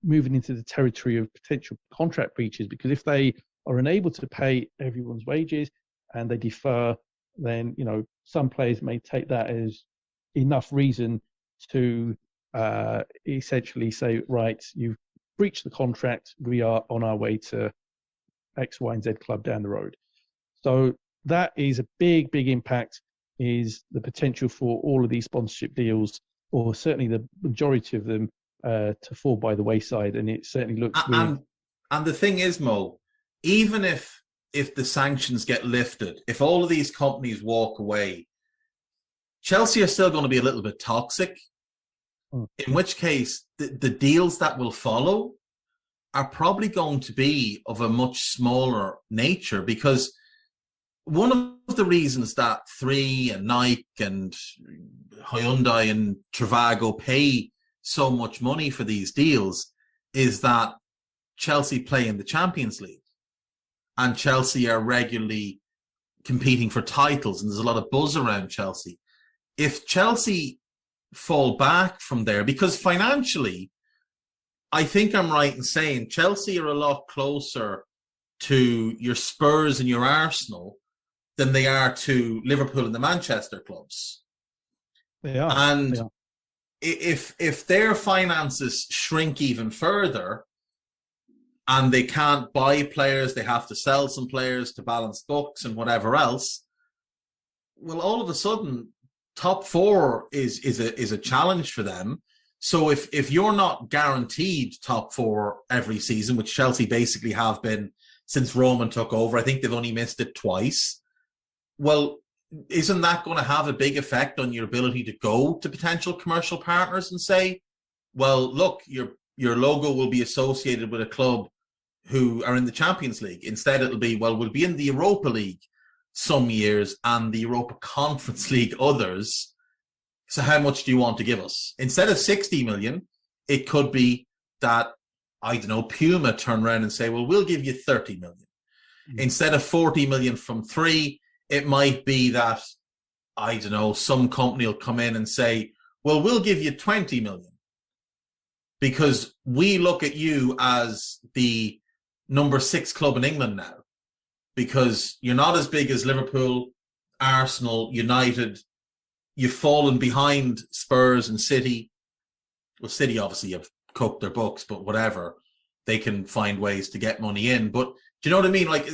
moving into the territory of potential contract breaches, because if they are unable to pay everyone's wages and they defer, then some players may take that as enough reason to essentially say, right, you've breached the contract, we are on our way to X, Y, and Z club down the road. So that is a big, big impact, is the potential for all of these sponsorship deals, or certainly the majority of them, to fall by the wayside, and it certainly looks and the thing is, Mo, even if the sanctions get lifted, if all of these companies walk away, Chelsea are still going to be a little bit toxic. In which case, the deals that will follow are probably going to be of a much smaller nature, because one of the reasons that 3 and Nike and Hyundai and Trivago pay so much money for these deals is that Chelsea play in the Champions League and Chelsea are regularly competing for titles, and there's a lot of buzz around Chelsea. If Chelsea fall back from there, because financially, I think I'm right in saying Chelsea are a lot closer to your Spurs and your Arsenal than they are to Liverpool and the Manchester clubs. They are. And they are. If their finances shrink even further and they can't buy players, they have to sell some players to balance books and whatever else, well, all of a sudden, top 4 is a challenge for them. So if you're not guaranteed top 4 every season, which Chelsea basically have been since Roman took over, I think they've only missed it twice. Well, isn't that going to have a big effect on your ability to go to potential commercial partners and say, well, look, your logo will be associated with a club who are in the Champions League. Instead, it'll be, well, we'll be in the Europa League some years and the Europa Conference League others. So how much do you want to give us? Instead of 60 million, it could be that, I don't know, Puma turn around and say, well, we'll give you 30 million. Instead of 40 million from 3, it might be that, I don't know, some company will come in and say, well, we'll give you 20 million because we look at you as the number 6 club in England now, because you're not as big as Liverpool, Arsenal, United. You've fallen behind Spurs and City. Well, City obviously have cooked their books, but whatever. They can find ways to get money in. But do you know what I mean? Like,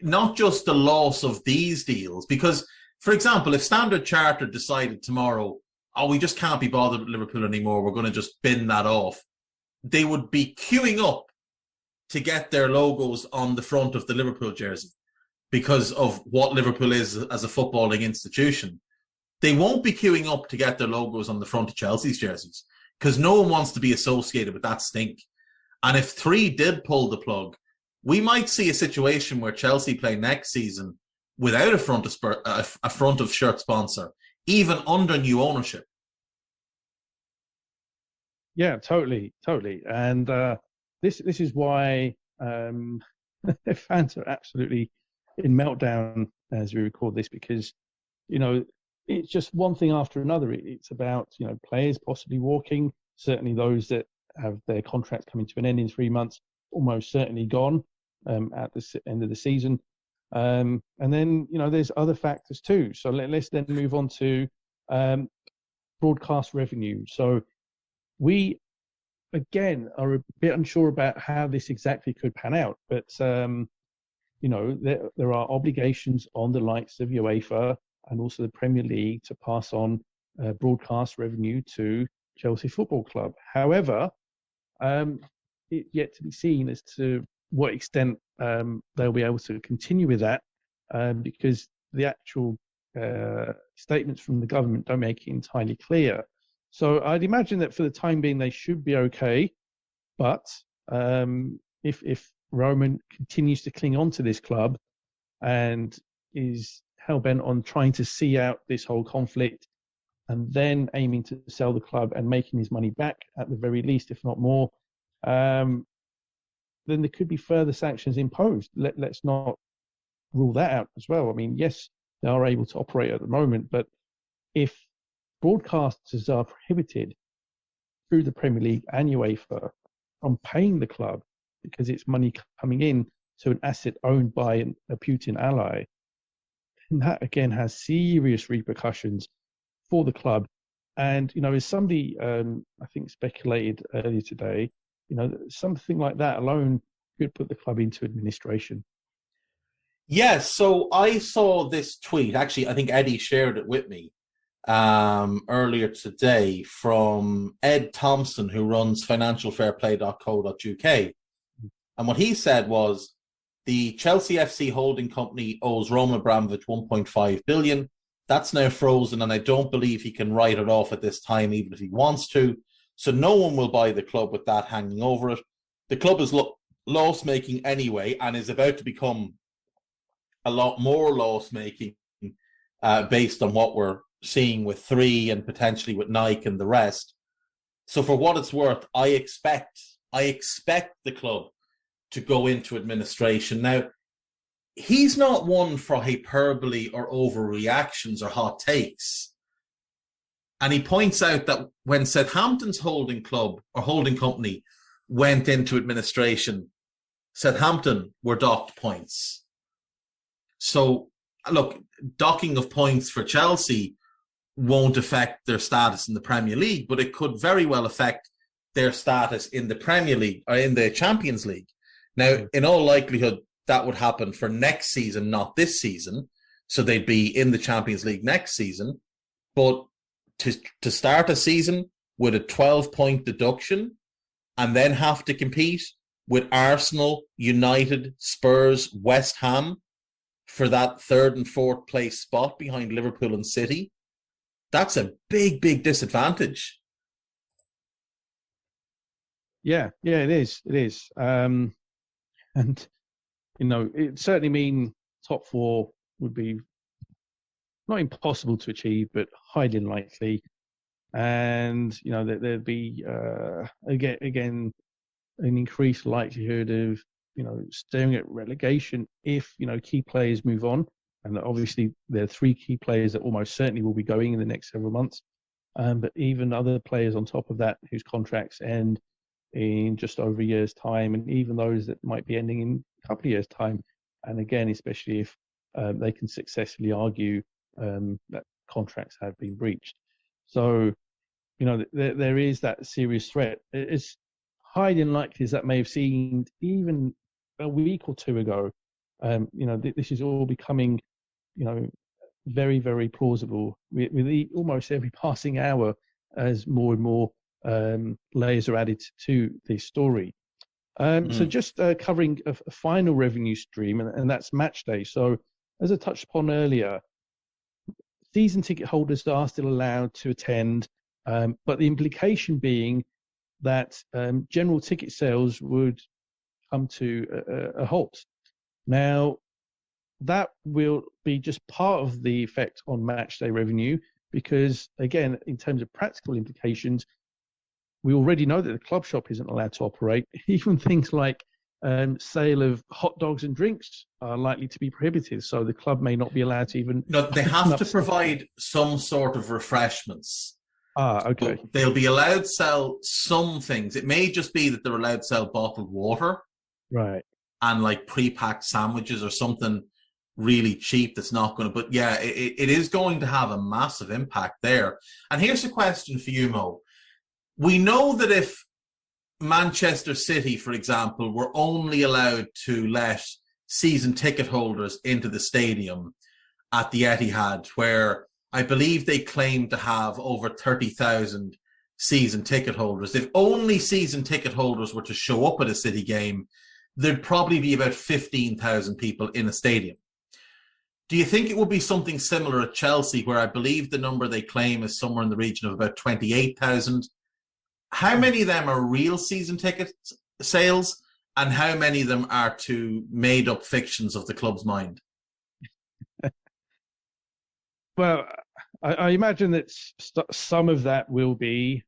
not just the loss of these deals, because, for example, if Standard Chartered decided tomorrow, oh, we just can't be bothered with Liverpool anymore, we're going to just bin that off, they would be queuing up to get their logos on the front of the Liverpool jersey because of what Liverpool is as a footballing institution. They won't be queuing up to get their logos on the front of Chelsea's jerseys because no one wants to be associated with that stink. And if 3 did pull the plug, we might see a situation where Chelsea play next season without a front of shirt sponsor, even under new ownership. Yeah, totally. And this is why fans are absolutely in meltdown as we record this, because, you know, it's just one thing after another. It's about, you know, players possibly walking, certainly those that have their contracts coming to an end in 3 months, almost certainly gone at the end of the season. And then, you know, there's other factors too. So let's then move on to broadcast revenue. So we, again, are a bit unsure about how this exactly could pan out. But, you know, there are obligations on the likes of UEFA and also the Premier League to pass on broadcast revenue to Chelsea Football Club. However, it's yet to be seen as to what extent they'll be able to continue with that, because the actual statements from the government don't make it entirely clear. So I'd imagine that for the time being they should be okay, but if Roman continues to cling on to this club and is hell-bent on trying to see out this whole conflict and then aiming to sell the club and making his money back at the very least, if not more, then there could be further sanctions imposed. Let's not rule that out as well. I mean, yes, they are able to operate at the moment, but if broadcasters are prohibited through the Premier League and UEFA from paying the club because it's money coming in to an asset owned by a Putin ally, then that again has serious repercussions for the club. And, you know, as somebody I think speculated earlier today, you know, something like that alone could put the club into administration. Yes, so I saw this tweet. Actually, I think Eddie shared it with me. earlier today from Ed Thompson, who runs financialfairplay.co.uk. And what he said was the Chelsea FC holding company owes Roman Abramovich 1.5 billion. That's now frozen, and I don't believe he can write it off at this time, even if he wants to. So no one will buy the club with that hanging over it. The club is loss-making anyway and is about to become a lot more loss-making based on what we're seeing with 3 and potentially with Nike and the rest. So for what it's worth, I expect the club to go into administration. Now, he's not one for hyperbole or overreactions or hot takes. And he points out that when Southampton's holding club or holding company went into administration, Southampton were docked points. So, look, docking of points for Chelsea won't affect their status in the Premier League, but it could very well affect their status in the Premier League or in the Champions League. Now, in all likelihood, that would happen for next season, not this season. So they'd be in the Champions League next season. But to start a season with a 12-point deduction and then have to compete with Arsenal, United, Spurs, West Ham for that 3rd and 4th place spot behind Liverpool and City, that's a big, big disadvantage. Yeah, it is. It is. And, it certainly mean top 4 would be not impossible to achieve, but highly unlikely. And, there'd be, again, an increased likelihood of, staring at relegation if, key players move on. And obviously there are 3 key players that almost certainly will be going in the next several months. But even other players on top of that whose contracts end in just over a year's time, and even those that might be ending in a couple of years' time. And again, especially if they can successfully argue that contracts have been breached. So, there is that serious threat. It's highly unlikely as that may have seemed even a week or 2 ago. This is all becoming, very, very plausible with almost every passing hour as more and more layers are added to this story. So just covering a final revenue stream, and that's matchday. So as I touched upon earlier, season ticket holders are still allowed to attend, but the implication being that general ticket sales would come to a halt. Now, that will be just part of the effect on matchday revenue because, again, in terms of practical implications, we already know that the club shop isn't allowed to operate. Even things like sale of hot dogs and drinks are likely to be prohibited. So the club may not be allowed to even... No, they have to provide some sort of refreshments. Okay. But they'll be allowed to sell some things. It may just be that they're allowed to sell bottled water. Right. And like pre-packed sandwiches or something really cheap that's not going to... But yeah, it is going to have a massive impact there. And here's a question for you, Mo. We know that if Manchester City, for example, were only allowed to let season ticket holders into the stadium at the Etihad, where I believe they claim to have over 30,000 season ticket holders. If only season ticket holders were to show up at a City game, there'd probably be about 15,000 people in a stadium. Do you think it would be something similar at Chelsea, where I believe the number they claim is somewhere in the region of about 28,000? How many of them are real season ticket sales, and how many of them are to made-up fictions of the club's mind? Well, I imagine that some of that will be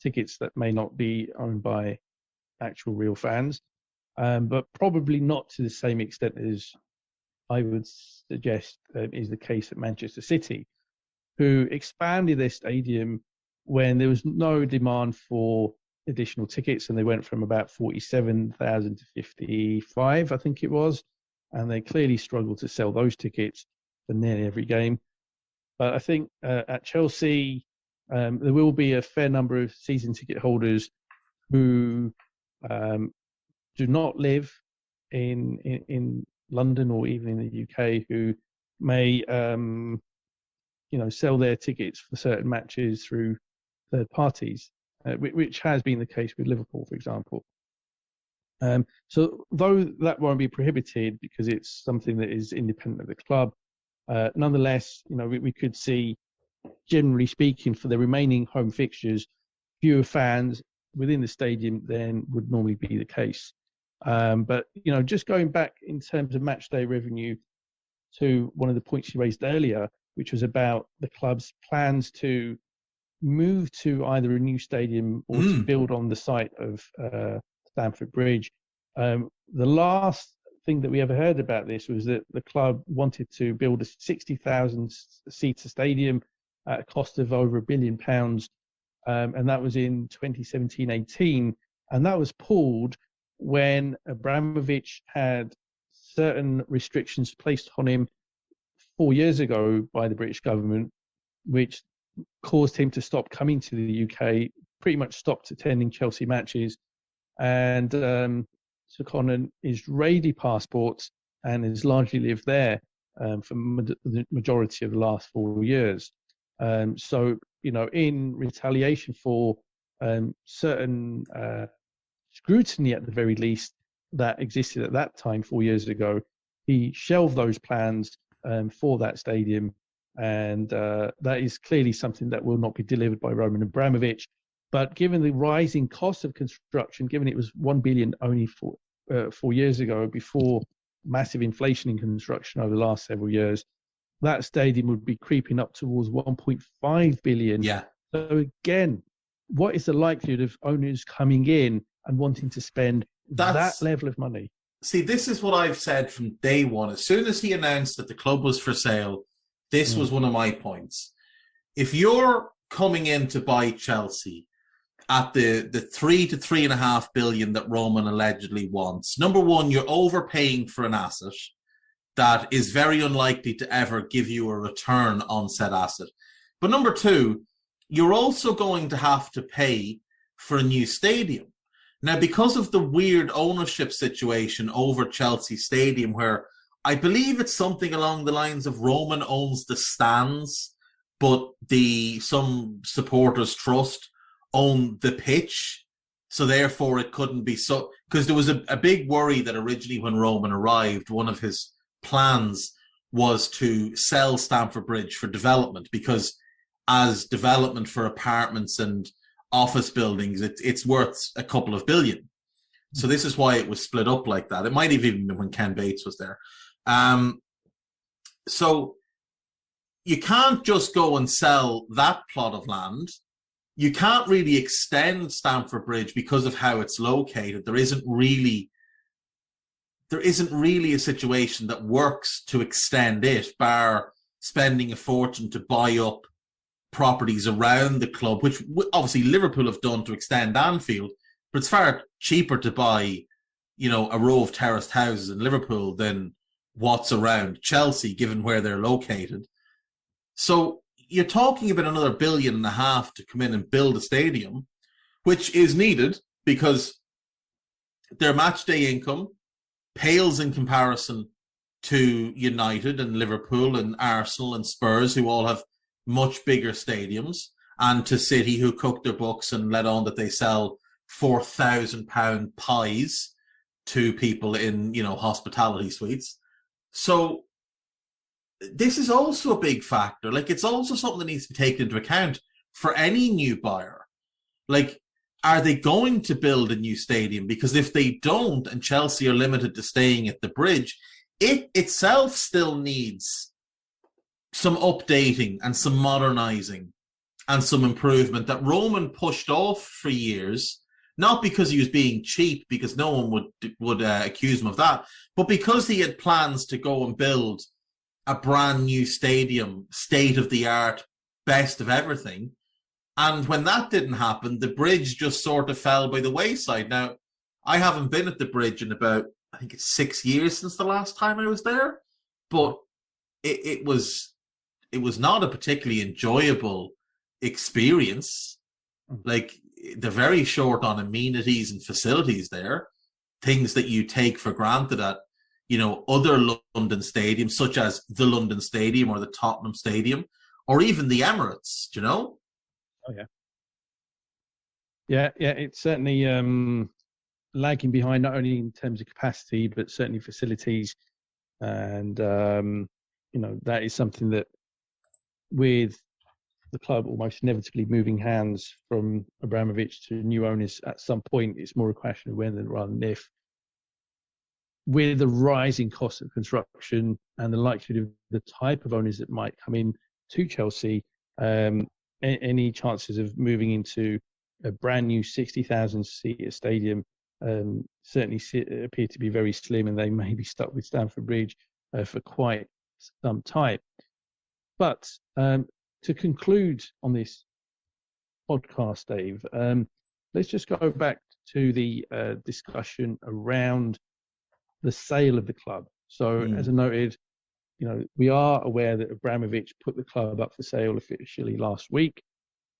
tickets that may not be owned by actual real fans, but probably not to the same extent as I would suggest is the case at Manchester City, who expanded their stadium when there was no demand for additional tickets, and they went from about 47,000 to 55, I think it was, and they clearly struggled to sell those tickets for nearly every game. But I think at Chelsea, there will be a fair number of season ticket holders who do not live in London or even in the UK, who may sell their tickets for certain matches through third parties, which has been the case with Liverpool, for example. So though that won't be prohibited because it's something that is independent of the club, nonetheless, we could see, generally speaking, for the remaining home fixtures, fewer fans within the stadium than would normally be the case. But just going back in terms of matchday revenue to one of the points you raised earlier, which was about the club's plans to move to either a new stadium or to build on the site of Stamford Bridge. The last thing that we ever heard about this was that the club wanted to build a 60,000 seater stadium at a cost of over £1 billion, and that was in 2017-18, and that was pulled when Abramovich had certain restrictions placed on him 4 years ago by the British government, which caused him to stop coming to the UK, pretty much stopped attending Chelsea matches, and took on an Israeli passport and has largely lived there for the majority of the last 4 years. So, in retaliation for certain scrutiny, at the very least, that existed at that time 4 years ago, he shelved those plans for that stadium. And that is clearly something that will not be delivered by Roman Abramovich. But given the rising cost of construction, given it was 1 billion only 4 years ago, before massive inflation in construction over the last several years, that stadium would be creeping up towards 1.5 billion. Yeah. So again, what is the likelihood of owners coming in and wanting to spend that level of money? See, this is what I've said from day one. As soon as he announced that the club was for sale, this was one of my points. If you're coming in to buy Chelsea at the 3 to 3.5 billion that Roman allegedly wants, number one, you're overpaying for an asset that is very unlikely to ever give you a return on said asset. But number two, you're also going to have to pay for a new stadium. Now, because of the weird ownership situation over Chelsea Stadium, where I believe it's something along the lines of Roman owns the stands, but some supporters trust own the pitch. So therefore it couldn't be so, because there was a big worry that originally when Roman arrived, one of his plans was to sell Stamford Bridge for development, because as development for apartments and office buildings, it's worth a couple of billion. So this is why it was split up like that. It might have even been when Ken Bates was there. So you can't just go and sell that plot of land. You can't really extend Stamford Bridge because of how it's located. There isn't really a situation that works to extend it, bar spending a fortune to buy up properties around the club, which obviously Liverpool have done to extend Anfield, but it's far cheaper to buy, a row of terraced houses in Liverpool than what's around Chelsea, given where they're located. So you're talking about another $1.5 billion to come in and build a stadium, which is needed because their match day income pales in comparison to United and Liverpool and Arsenal and Spurs, who all have much bigger stadiums, and to City, who cook their books and let on that they sell £4,000 pies to people in, hospitality suites. So this is also a big factor. Like, it's also something that needs to be taken into account for any new buyer. Like, are they going to build a new stadium? Because if they don't, and Chelsea are limited to staying at the Bridge, it itself still needs some updating and some modernising and some improvement that Roman pushed off for years, not because he was being cheap, because no one would accuse him of that, but because he had plans to go and build a brand new stadium, state-of-the-art, best of everything. And when that didn't happen, the Bridge just sort of fell by the wayside. Now, I haven't been at the Bridge in about, I think it's 6 years since the last time I was there, but it was not a particularly enjoyable experience. Like, they're very short on amenities and facilities there, things that you take for granted at, other London stadiums, such as the London Stadium or the Tottenham Stadium, or even the Emirates, do you know? Oh, yeah. Yeah, it's certainly lagging behind, not only in terms of capacity, but certainly facilities. And, that is something that, with the club almost inevitably moving hands from Abramovich to new owners at some point, it's more a question of when rather than if. With the rising cost of construction and the likelihood of the type of owners that might come in to Chelsea, any chances of moving into a brand new 60,000 seat stadium certainly appear to be very slim, and they may be stuck with Stamford Bridge for quite some time. But to conclude on this podcast, Dave, let's just go back to the discussion around the sale of the club. So, as I noted, we are aware that Abramovich put the club up for sale officially last week,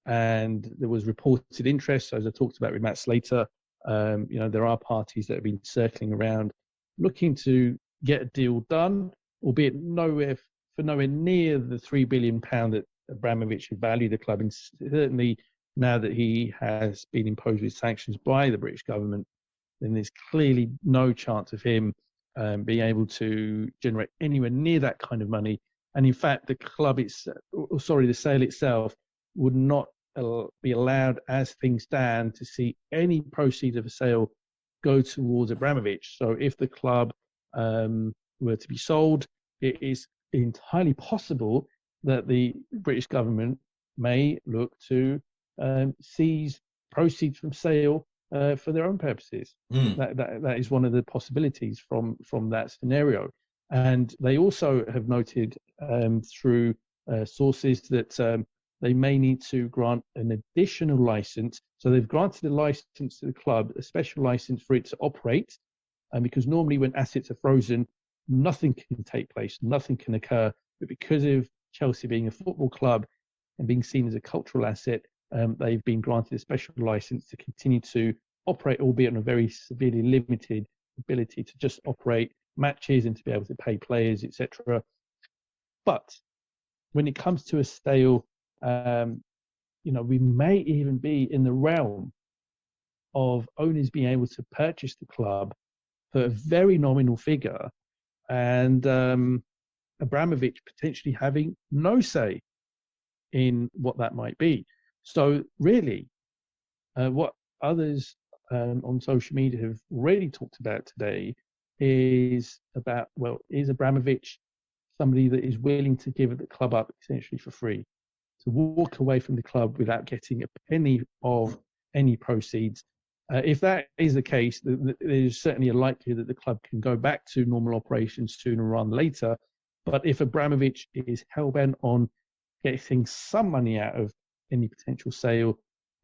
and there was reported interest. As I talked about with Matt Slater, there are parties that have been circling around looking to get a deal done, albeit nowhere near the £3 billion that Abramovich had valued the club. And certainly now that he has been imposed with sanctions by the British government, then there's clearly no chance of him being able to generate anywhere near that kind of money. And in fact, the sale itself would not be allowed, as things stand, to see any proceeds of a sale go towards Abramovich. So if the club were to be sold, it is entirely possible that the British government may look to seize proceeds from sale for their own purposes. That is one of the possibilities from that scenario. And they also have noted through sources that they may need to grant an additional license. So they've granted a license to the club, a special license for it to operate, because normally when assets are frozen, nothing can take place, nothing can occur. But because of Chelsea being a football club and being seen as a cultural asset, they've been granted a special license to continue to operate, albeit on a very severely limited ability to just operate matches and to be able to pay players, etc. But when it comes to a sale, we may even be in the realm of owners being able to purchase the club for a very nominal figure, and Abramovich potentially having no say in what that might be. So really, what others on social media have already talked about today is about, well, is Abramovich somebody that is willing to give the club up essentially for free, to walk away from the club without getting a penny of any proceeds? If that is the case, there's certainly a likelihood that the club can go back to normal operations sooner rather than later. But if Abramovich is hell-bent on getting some money out of any potential sale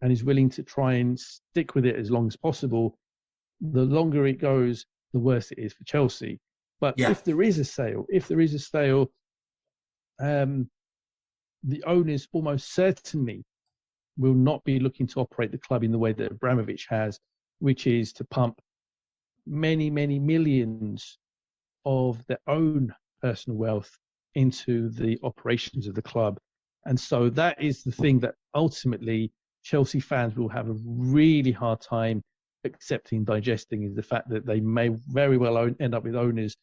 and is willing to try and stick with it as long as possible, the longer it goes, the worse it is for Chelsea. But if there is a sale, the owners almost certainly will not be looking to operate the club in the way that Abramovich has, which is to pump many, many millions of their own personal wealth into the operations of the club. And so that is the thing that ultimately Chelsea fans will have a really hard time accepting, digesting, is the fact that they may very well end up with owners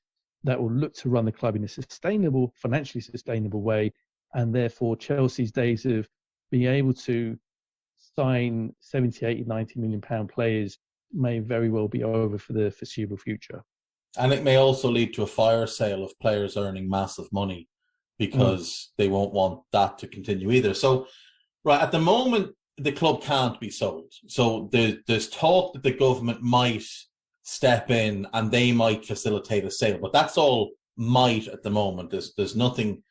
that will look to run the club in a sustainable, financially sustainable way. And therefore Chelsea's days of being able to sign 70, 80, 90 million pound players may very well be over for the foreseeable future. And it may also lead to a fire sale of players earning massive money, because they won't want that to continue either. So, right, at the moment, the club can't be sold. So there's talk that the government might step in and they might facilitate a sale, but that's all might at the moment. There's nothing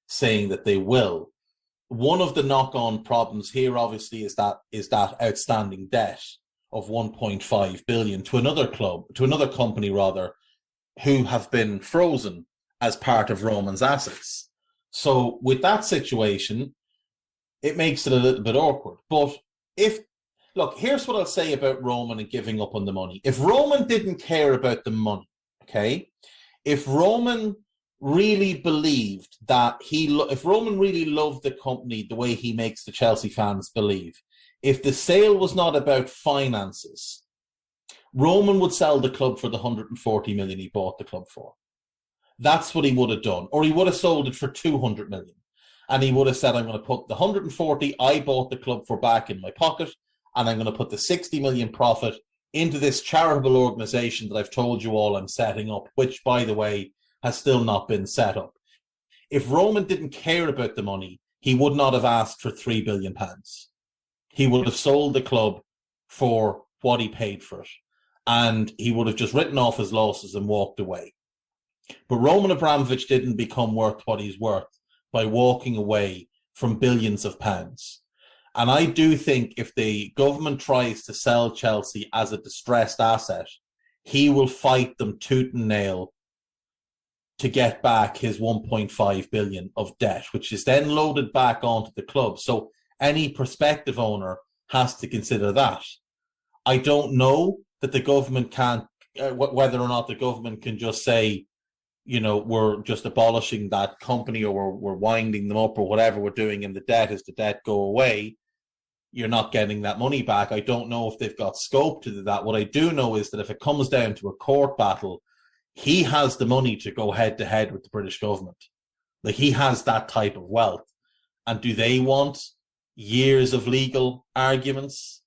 saying that they will. One of the knock-on problems here, obviously, is that outstanding debt of 1.5 billion to another company, who have been frozen as part of Roman's assets. So with that situation, it makes it a little bit awkward. But here's what I'll say about Roman and giving up on the money. If Roman didn't care about the money, okay, if Roman really believed that if Roman really loved the company the way he makes the Chelsea fans believe, if the sale was not about finances, Roman would sell the club for the 140 million he bought the club for. That's what he would have done. Or he would have sold it for 200 million. And he would have said, I'm going to put the 140 I bought the club for back in my pocket, and I'm going to put the 60 million profit into this charitable organization that I've told you all I'm setting up, which, by the way, has still not been set up. If Roman didn't care about the money, he would not have asked for £3 billion. He would have sold the club for what he paid for it. And he would have just written off his losses and walked away. But Roman Abramovich didn't become worth what he's worth by walking away from billions of pounds. And I do think if the government tries to sell Chelsea as a distressed asset, he will fight them tooth and nail to get back his 1.5 billion of debt, which is then loaded back onto the club. So any prospective owner has to consider that. I don't know that the government can't, whether or not the government can just say, you know, we're just abolishing that company, or we're winding them up, or whatever we're doing, and the debt go away. You're not getting that money back. I don't know if they've got scope to do that. What I do know is that if it comes down to a court battle, he has the money to go head to head with the British government. Like, he has that type of wealth. And do they want years of legal arguments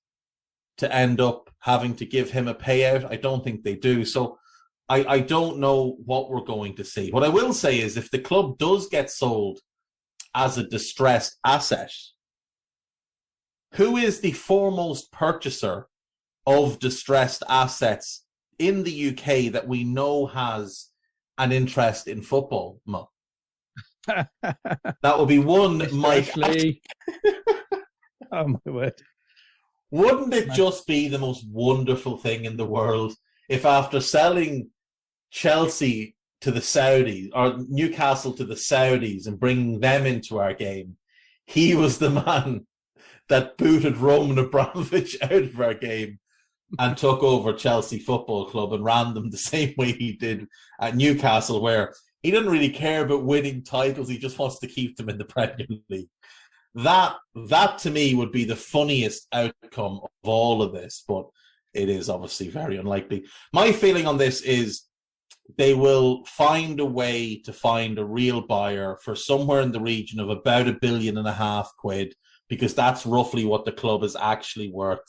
to end up having to give him a payout? I don't think they do. So I don't know what we're going to see. What I will say is, if the club does get sold as a distressed asset, who is the foremost purchaser of distressed assets in the UK that we know has an interest in football, Mo? That would be one Mike. Oh, my word. Wouldn't it just be the most wonderful thing in the world if, after selling Chelsea to the Saudis, or Newcastle to the Saudis, and bringing them into our game, he was the man that booted Roman Abramovich out of our game and took over Chelsea Football Club and ran them the same way he did at Newcastle, where he didn't really care about winning titles. He just wants to keep them in the Premier League. That to me would be the funniest outcome of all of this, but it is obviously very unlikely. My feeling on this is they will find a way to find a real buyer for somewhere in the region of about £1.5 billion, because that's roughly what the club is actually worth.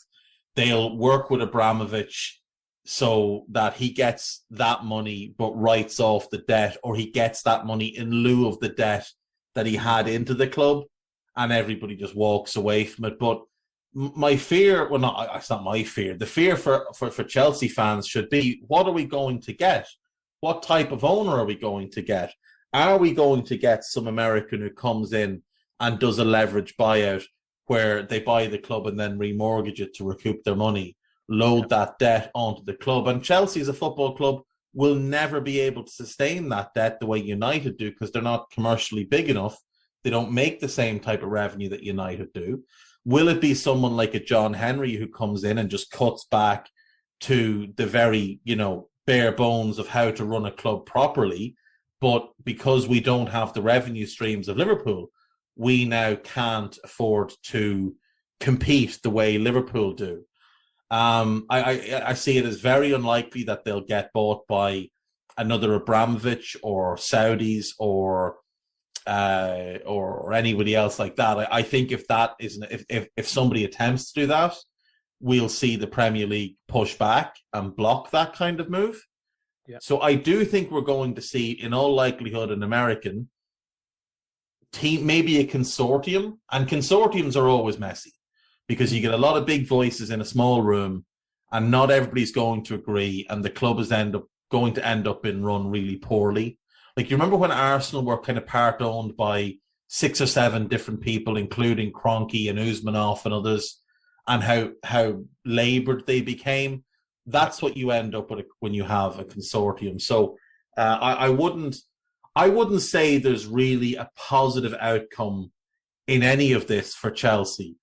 They'll work with Abramovich so that he gets that money but writes off the debt, or he gets that money in lieu of the debt that he had into the club, and everybody just walks away from it. But my fear, well, not, it's not my fear. The fear for Chelsea fans should be, what are we going to get? What type of owner are we going to get? Are we going to get some American who comes in and does a leverage buyout where they buy the club and then remortgage it to recoup their money, load that debt onto the club? And Chelsea as a football club will never be able to sustain that debt the way United do, because they're not commercially big enough. They don't make the same type of revenue that United do. Will it be someone like a John Henry who comes in and just cuts back to the very, bare bones of how to run a club properly? But because we don't have the revenue streams of Liverpool, we now can't afford to compete the way Liverpool do. I see it as very unlikely that they'll get bought by another Abramovich or Saudis or anybody else like that. I think if somebody attempts to do that, we'll see the Premier League push back and block that kind of move. Yeah. So I do think we're going to see, in all likelihood, an American team, maybe a consortium. And consortiums are always messy because you get a lot of big voices in a small room and not everybody's going to agree, and the club is going to end up being run really poorly. Like, you remember when Arsenal were kind of part owned by 6 or 7 different people, including Kroenke and Usmanov and others, and how laboured they became? That's what you end up with when you have a consortium. So I wouldn't say there's really a positive outcome in any of this for Chelsea.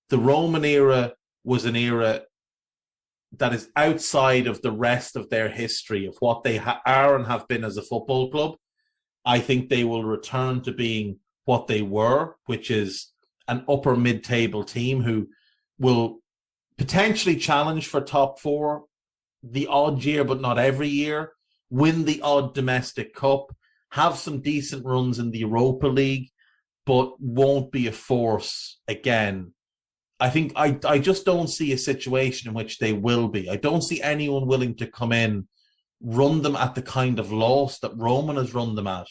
The Roman era was an era that is outside of the rest of their history of what they are and have been as a football club. I think they will return to being what they were, which is an upper mid-table team who will potentially challenge for top four the odd year, but not every year, win the odd domestic cup, have some decent runs in the Europa League, but won't be a force again. I think I just don't see a situation in which they will be. I don't see anyone willing to come in, run them at the kind of loss that Roman has run them at.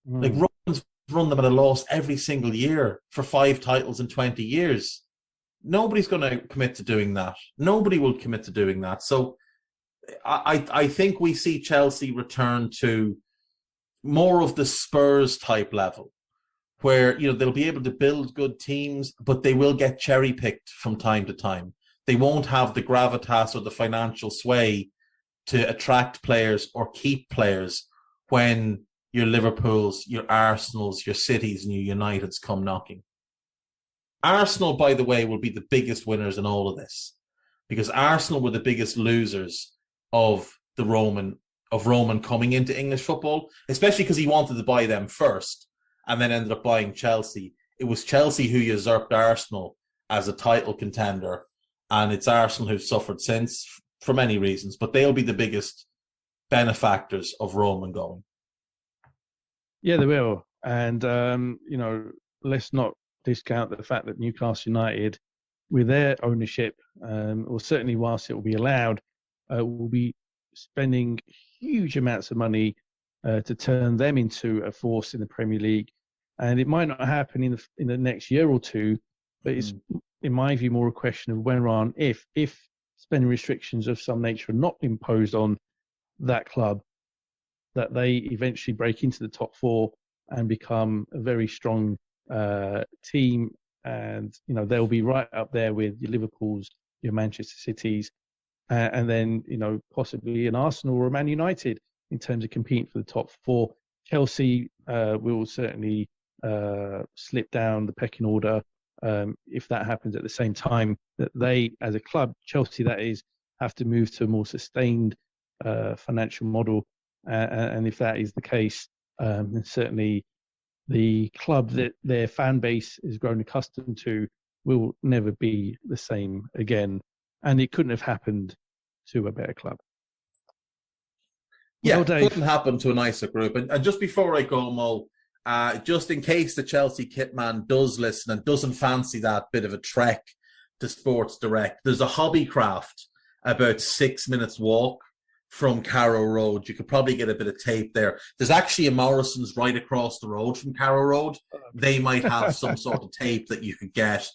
Like, Roman's run them at a loss every single year for 5 titles in 20 years. Nobody's going to commit to doing that. Nobody will commit to doing that. So I think we see Chelsea return to more of the Spurs type level, where, you know, they'll be able to build good teams, but they will get cherry picked from time to time. They won't have the gravitas or the financial sway to attract players or keep players when your Liverpools, your Arsenals, your Cities, and your Uniteds come knocking. Arsenal, by the way, will be the biggest winners in all of this, because Arsenal were the biggest losers of Roman coming into English football, especially because he wanted to buy them first and then ended up buying Chelsea. It was Chelsea who usurped Arsenal as a title contender, and it's Arsenal who've suffered since for many reasons, but they'll be the biggest benefactors of Roman going. Yeah, they will. And, you know, let's not discount the fact that Newcastle United, with their ownership, or certainly whilst it will be allowed, will be spending huge amounts of money to turn them into a force in the Premier League. And it might not happen in the next year or two, but it's, in my view, more a question of when or on if spending restrictions of some nature are not imposed on that club, that they eventually break into the top 4 and become a very strong team. And, you know, they'll be right up there with your Liverpools, your Manchester Cities, and then, you know, possibly an Arsenal or a Man United in terms of competing for the top 4. Chelsea will certainly slip down the pecking order if that happens at the same time that they, as a club, Chelsea that is, have to move to a more sustained financial model. And if that is the case, then certainly the club that their fan base is grown accustomed to will never be the same again. And it couldn't have happened to a better club. Yeah, well, Dave, couldn't happen to a nicer group. And just before I go, Mo, just in case the Chelsea kitman does listen and doesn't fancy that bit of a trek to Sports Direct, there's a hobby craft about 6 minutes walk from Carrow Road. You could probably get a bit of tape there. There's actually a Morrison's right across the road from Carrow Road. They might have some sort of tape that you could get.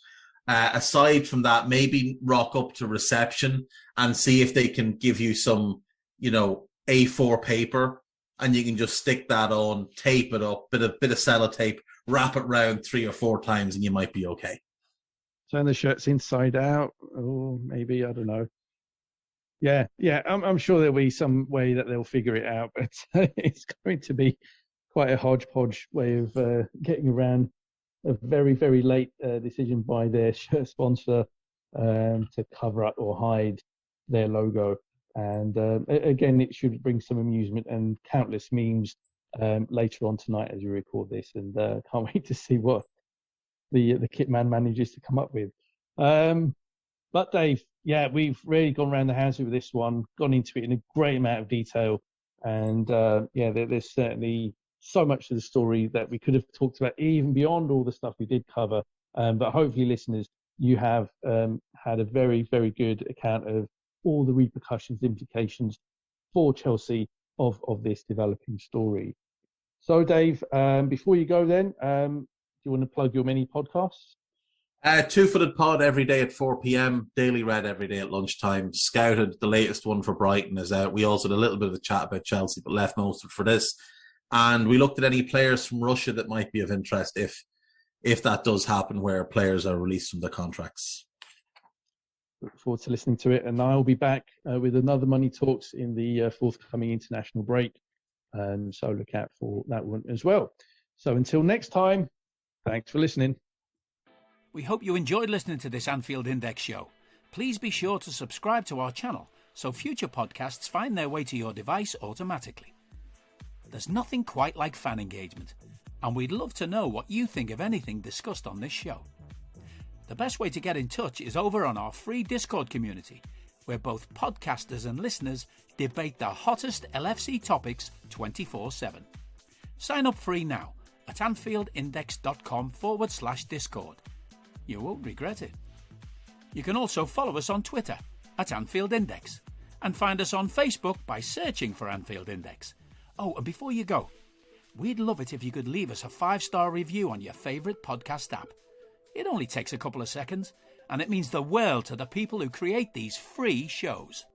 Aside from that, maybe rock up to reception and see if they can give you some, you know, A4 paper, and you can just stick that on, tape it up, bit of sellotape, wrap it round 3 or 4 times, and you might be okay. Turn the shirts inside out, or maybe, I don't know. Yeah, I'm sure there'll be some way that they'll figure it out, but it's going to be quite a hodgepodge way of getting around a very, very late decision by their shirt sponsor to cover up or hide their logo. And again, it should bring some amusement and countless memes later on tonight as we record this. And can't wait to see what the kit man manages to come up with. But Dave, yeah, we've really gone around the houses with this one, gone into it in a great amount of detail. And there's certainly so much of the story that we could have talked about, even beyond all the stuff we did cover. But hopefully, listeners, you have had a very, very good account of all the repercussions, implications for Chelsea of this developing story. So, Dave, before you go then, do you want to plug your many podcasts? Two-Footed Pod every day at 4 p.m, Daily Red every day at lunchtime. Scouted, the latest one for Brighton, is out. We also had a little bit of a chat about Chelsea, but left most of it for this. And we looked at any players from Russia that might be of interest if that does happen, where players are released from their contracts. Look forward to listening to it. And I'll be back with another Money Talks in the forthcoming international break. So look out for that one as well. So until next time, thanks for listening. We hope you enjoyed listening to this Anfield Index show. Please be sure to subscribe to our channel so future podcasts find their way to your device automatically. There's nothing quite like fan engagement, and we'd love to know what you think of anything discussed on this show. The best way to get in touch is over on our free Discord community, where both podcasters and listeners debate the hottest LFC topics 24/7. Sign up free now at AnfieldIndex.com/Discord. You won't regret it. You can also follow us on Twitter at Anfield Index and find us on Facebook by searching for Anfield Index. Oh, and before you go, we'd love it if you could leave us a 5-star review on your favourite podcast app. It only takes a couple of seconds, and it means the world to the people who create these free shows.